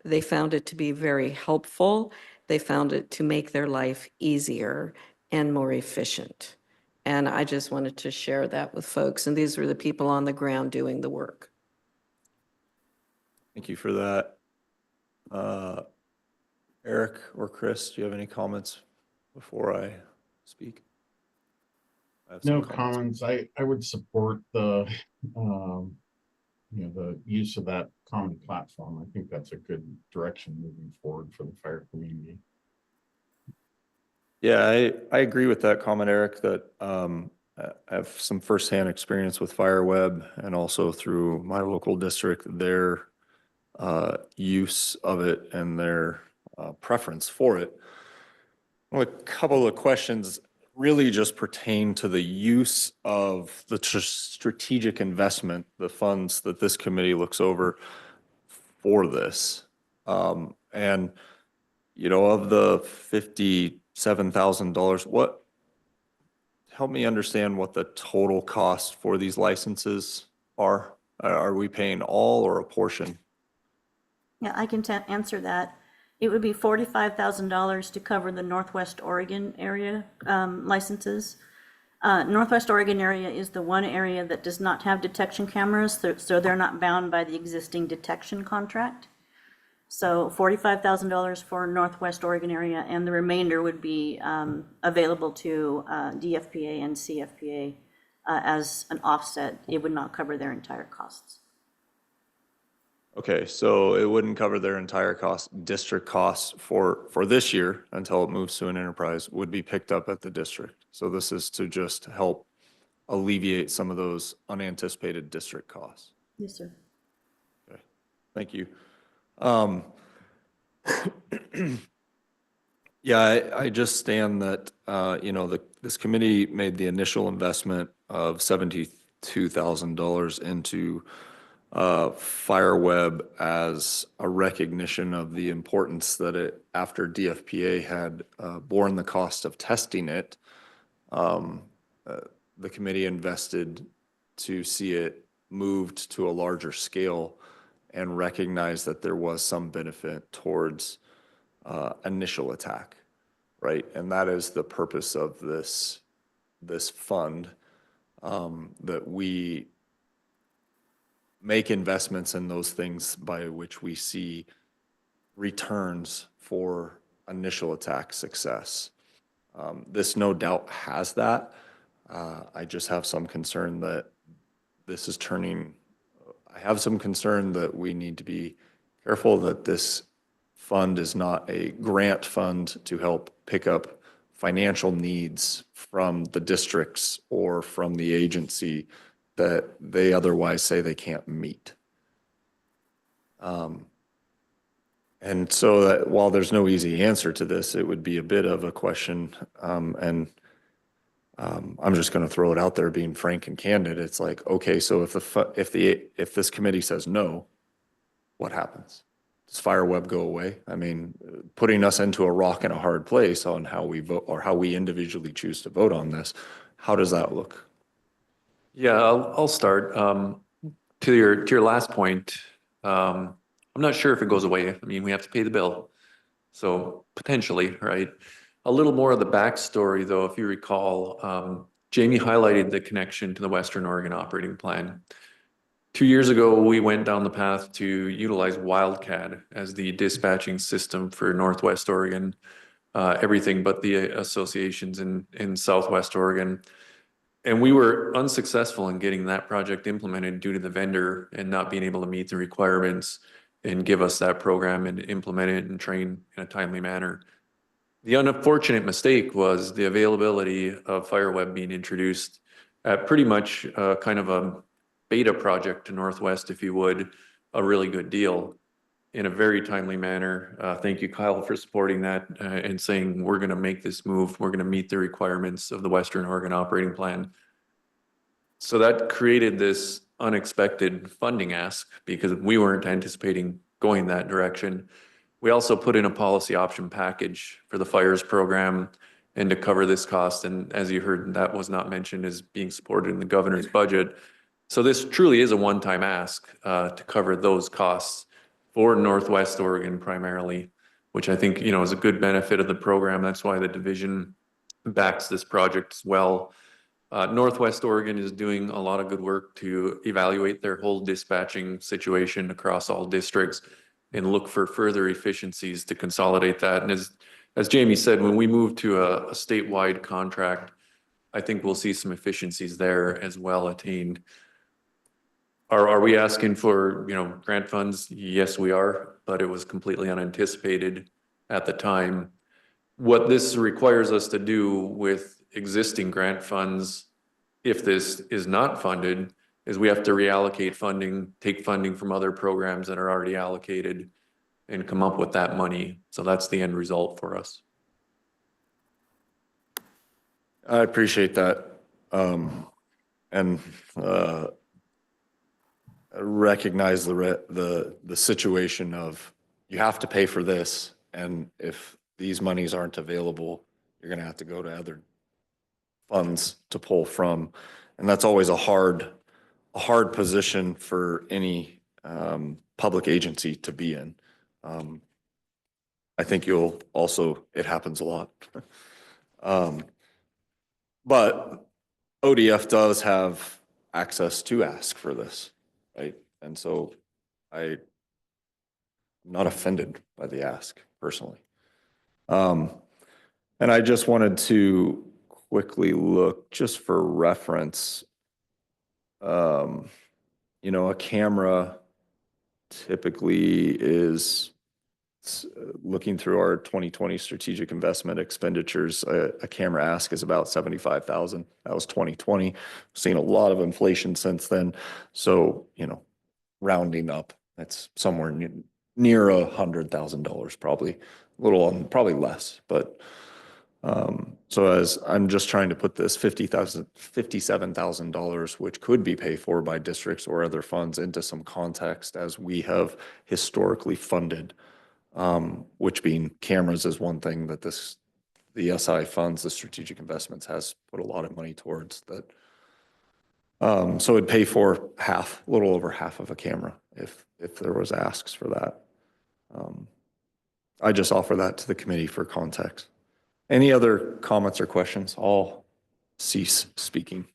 They found it to be very helpful. They found it to make their life easier and more efficient. And I just wanted to share that with folks. And these were the people on the ground doing the work. Thank you for that. Eric or Chris, do you have any comments before I speak? I have some No comments. I would support the, the use of that common platform. I think that's a good direction moving forward for the fire community. Yeah, I agree with that comment, Eric, that I have some firsthand experience with FireWeb and also through my local district, their use of it and their preference for it. Well, a couple of questions really just pertain to the use of the strategic investment, the funds that this committee looks over for this. And, of the $57,000, help me understand what the total cost for these licenses are? Are we paying all or a portion? Yeah, I can answer that. It would be $45,000 to cover the Northwest Oregon area licenses. Northwest Oregon area is the one area that does not have detection cameras, so they're not bound by the existing detection contract. So $45,000 for Northwest Oregon area, and the remainder would be available to DFPA and CFPA as an offset. It would not cover their entire costs. Okay, so it wouldn't cover their entire district costs for this year until it moves to an enterprise would be picked up at the district. So this is to just help alleviate some of those unanticipated district costs. Yes, sir. Okay, thank you. Yeah, I just stand that, this committee made the initial investment of $72,000 into FireWeb as a recognition of the importance that it, after DFPA had borne the cost of testing it, the committee invested to see it moved to a larger scale and recognize that there was some benefit towards initial attack, right? And that is the purpose of this this fund, that we make investments in those things by which we see returns for initial attack success. This no doubt has that. I just have some concern that this is turning, I have some concern that we need to be careful that this fund is not a grant fund to help pick up financial needs from the districts or from the agency that they otherwise say they can't meet. And so that while there's no easy answer to this, it would be a bit of a question. I'm just going to throw it out there, being frank and candid. It's like, okay, so if this committee says no, what happens? Does FireWeb go away? I mean, putting us into a rock and a hard place on how we vote or how we individually choose to vote on this. How does that look? Yeah, I'll start. To your last point, I'm not sure if it goes away. I mean, we have to pay the bill. So potentially, right? A little more of the backstory, though, if you recall, Jamie highlighted the connection to the Western Oregon operating plan. 2 years ago, we went down the path to utilize Wildcat as the dispatching system for Northwest Oregon, everything but the associations in Southwest Oregon. And we were unsuccessful in getting that project implemented due to the vendor and not being able to meet the requirements and give us that program and implement it and train in a timely manner. The unfortunate mistake was the availability of FireWeb being introduced at pretty much kind of a beta project to Northwest, if you would, a really good deal in a very timely manner. Thank you, Kyle, for supporting that and saying we're going to make this move. We're going to meet the requirements of the Western Oregon operating plan. So that created this unexpected funding ask because we weren't anticipating going that direction. We also put in a policy option package for the fires program and to cover this cost. And as you heard, that was not mentioned as being supported in the governor's budget. So this truly is a one-time ask to cover those costs for Northwest Oregon primarily, which I think, you know, is a good benefit of the program. That's why the division backs this project as well. Northwest Oregon is doing a lot of good work to evaluate their whole dispatching situation across all districts and look for further efficiencies to consolidate that. And as Jamie said, when we move to a statewide contract, I think we'll see some efficiencies there as well attained. Are we asking for, you know, grant funds? Yes, we are, but it was completely unanticipated at the time. What this requires us to do with existing grant funds, if this is not funded, is we have to reallocate funding, take funding from other programs that are already allocated and come up with that money. So that's the end result for us. I appreciate that. And recognize the situation of you have to pay for this. And if these monies aren't available, you're going to have to go to other funds to pull from. And that's always a hard position for any public agency to be in. I think it happens a lot. But ODF does have access to ask for this, right? And so I'm not offended by the ask personally. And I just wanted to quickly look just for reference. You know, a camera typically is looking through our 2020 strategic investment expenditures. A camera ask is about $75,000. That was 2020. Seen a lot of inflation since then. So, you know, rounding up, that's somewhere near $100,000, probably a little on, probably less, but so as I'm just trying to put this $57,000, which could be paid for by districts or other funds, into some context as we have historically funded, which being cameras is one thing that the SI funds, the strategic investments, has put a lot of money towards that. So it'd pay for a little over half of a camera if there was asks for that. I just offer that to the committee for context. Any other comments or questions? I'll cease speaking.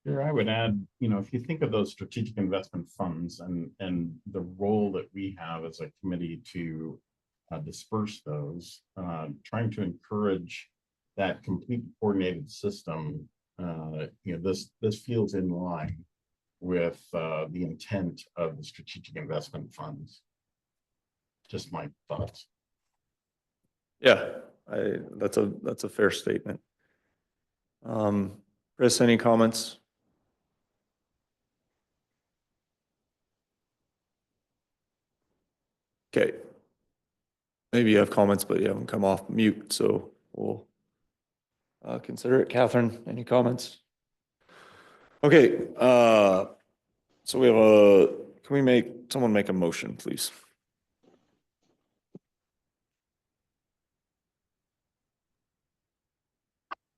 Here, I would add, if you think of those strategic investment funds and the role that we have as a committee to disperse those, trying to encourage that complete coordinated system, this feels in line with the intent of the strategic investment funds. Just my thoughts. Yeah, that's a fair statement. Chris, any comments? Okay. Maybe you have comments, but you haven't come off mute, so we'll consider it. Catherine, any comments? Okay, so we have can someone make a motion, please?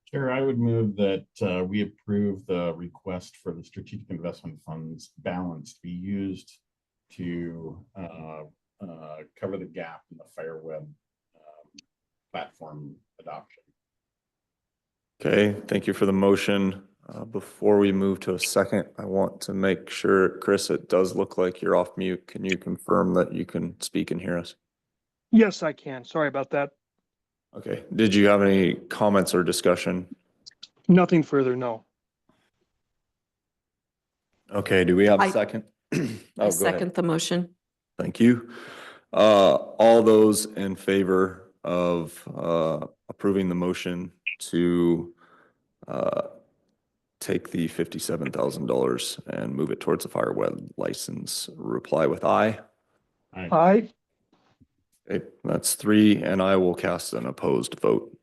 Chair, I would move that we approve the request for the strategic investment funds balance to be used to cover the gap in the FireWeb platform adoption. Okay, thank you for the motion. Before we move to a second, I want to make sure, Chris, it does look like you're off mute. Can you confirm that you can speak and hear us? Yes, I can. Sorry about that. Okay, did you have any comments or discussion? Nothing further, no. Okay, do we have a I- second? I Oh, go ahead. second the motion. Thank you. All those in favor of approving the motion to take the $57,000 and move it towards a FireWeb license, reply with aye. Aye. Okay, that's 3, and I will cast an opposed vote.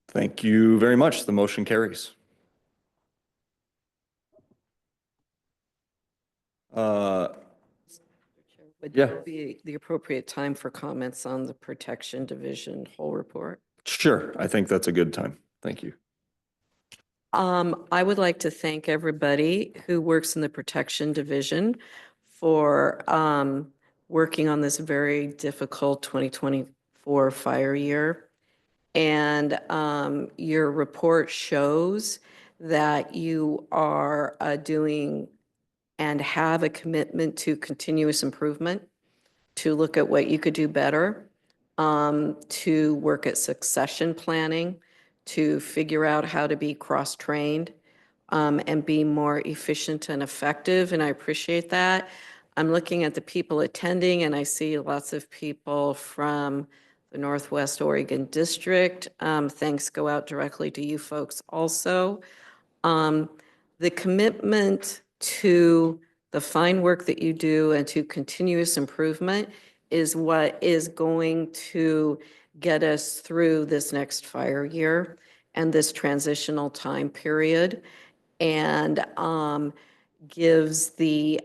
Thank you very much. The motion carries. Would Yeah. there be the appropriate time for comments on the Protection Division whole report? Sure, I think that's a good time. Thank you. I would like to thank everybody who works in the Protection Division for working on this very difficult 2024 fire year. And your report shows that you are doing and have a commitment to continuous improvement, to look at what you could do better, to work at succession planning, to figure out how to be cross-trained, and be more efficient and effective, and I appreciate that. I'm looking at the people attending, and I see lots of people from the Northwest Oregon District. Thanks go out directly to you folks also. The commitment to the fine work that you do and to continuous improvement is what is going to get us through this next fire year and this transitional time period, and gives the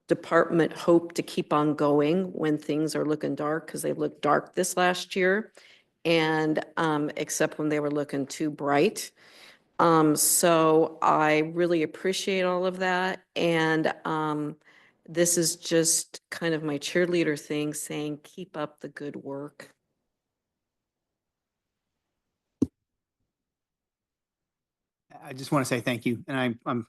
department hope to keep on going when things are looking dark, because they looked dark this last year, and except when they were looking too bright. So I really appreciate all of that. And this is just kind of my cheerleader thing, saying, keep up the good work. I just want to say thank you, and I'm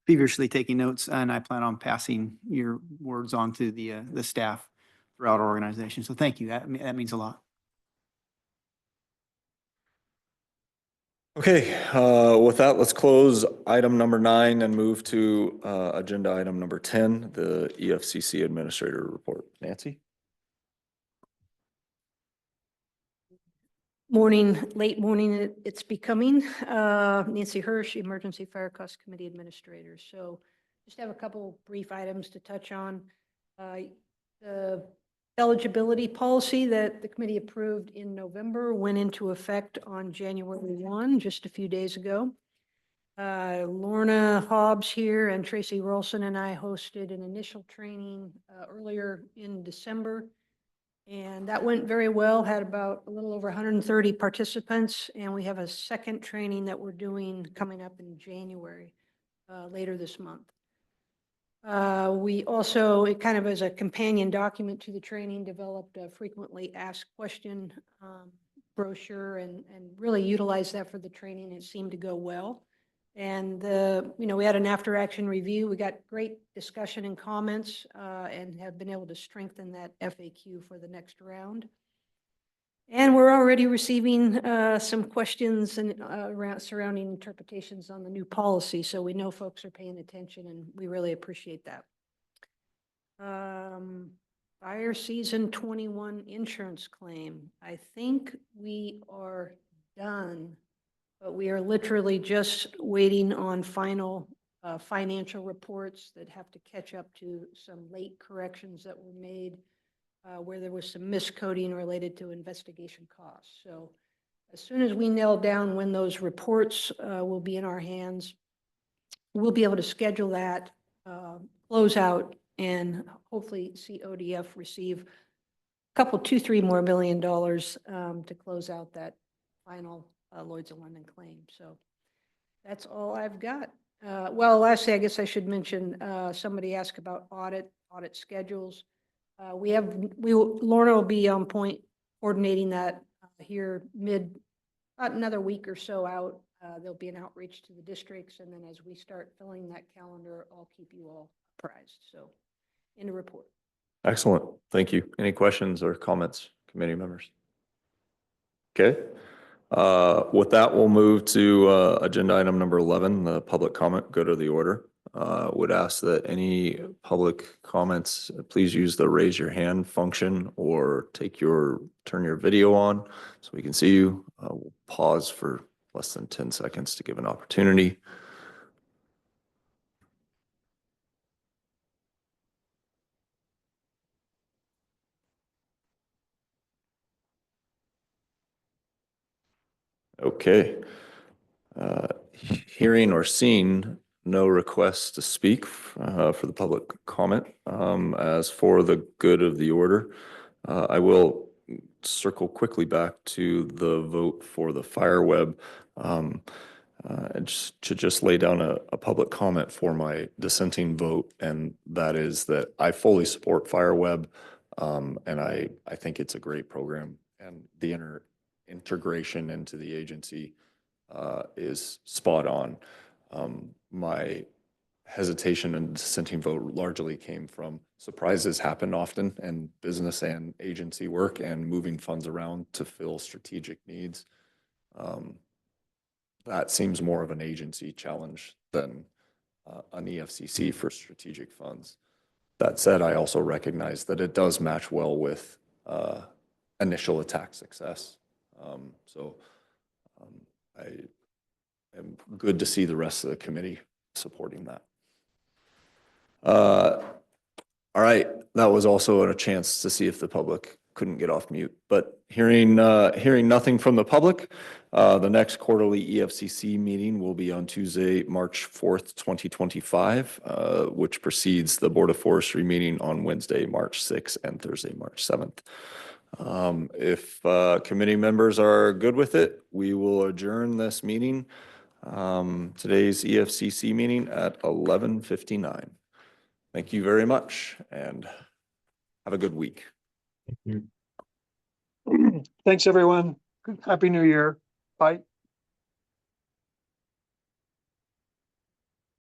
feverishly taking notes, and I plan on passing your words on to the staff throughout our organization. So thank you. That means a lot. Okay, with that, let's close item number 9 and move to agenda item number 10, the EFCC Administrator Report. Nancy? Late morning, it's becoming. Nancy Hirsch, Emergency Fire Cost Committee Administrator. So just have a couple brief items to touch on. The eligibility policy that the committee approved in November went into effect on January 1, just a few days ago. Lorna Hobbs here and Tracy Rolson and I hosted an initial training earlier in December. And that went very well, had about a little over 130 participants. And we have a second training that we're doing coming up in January, later this month. We also, it kind of as a companion document to the training, developed a frequently asked question brochure and really utilized that for the training. It seemed to go well. And we had an after action review. We got great discussion and comments and have been able to strengthen that FAQ for the next round. And we're already receiving some questions and surrounding interpretations on the new policy. So we know folks are paying attention and we really appreciate that. Fire season 21 insurance claim. I think we are done, but we are literally just waiting on final financial reports that have to catch up to some late corrections that were made where there was some miscoding related to investigation costs. So as soon as we nail down when those reports will be in our hands, we'll be able to schedule that, close out, and hopefully see ODF receive a couple, $2-3 more million to close out that final Lloyd's of London claim. So that's all I've got. Well, lastly, I guess I should mention, somebody asked about audit schedules. Lorna will be on point coordinating that here about another week or so out. There'll be an outreach to the districts, and then as we start filling that calendar, I'll keep you all apprised. So, in the report. Excellent. Thank you. Any questions or comments, committee members? Okay. With that, we'll move to agenda item number 11, the public comment. Go to the order. Would ask that any public comments, please use the raise your hand function or turn your video on so we can see you. We'll pause for less than 10 seconds to give an opportunity. Okay. Hearing or seeing no requests to speak for the public comment. As for the good of the order, I will circle quickly back to the vote for the fire web. And just lay down a public comment for my dissenting vote, and that is that I fully support FireWeb, and I think it's a great program, and the integration into the agency is spot on. My hesitation and dissenting vote largely came from surprises happen often in business and agency work, and moving funds around to fill strategic needs. That seems more of an agency challenge than an EFCC for strategic funds. That said, I also recognize that it does match well with initial attack success. I am good to see the rest of the committee supporting that. All right, that was also a chance to see if the public couldn't get off mute, but hearing nothing from the public, the next quarterly EFCC meeting will be on Tuesday, March 4th, 2025, which precedes the Board of Forestry meeting on Wednesday, March 6th, and Thursday, March 7th. If committee members are good with it, we will adjourn this meeting, today's EFCC meeting at 11:59. Thank you very much, and have a good week. Thanks, everyone. Happy New Year. Bye.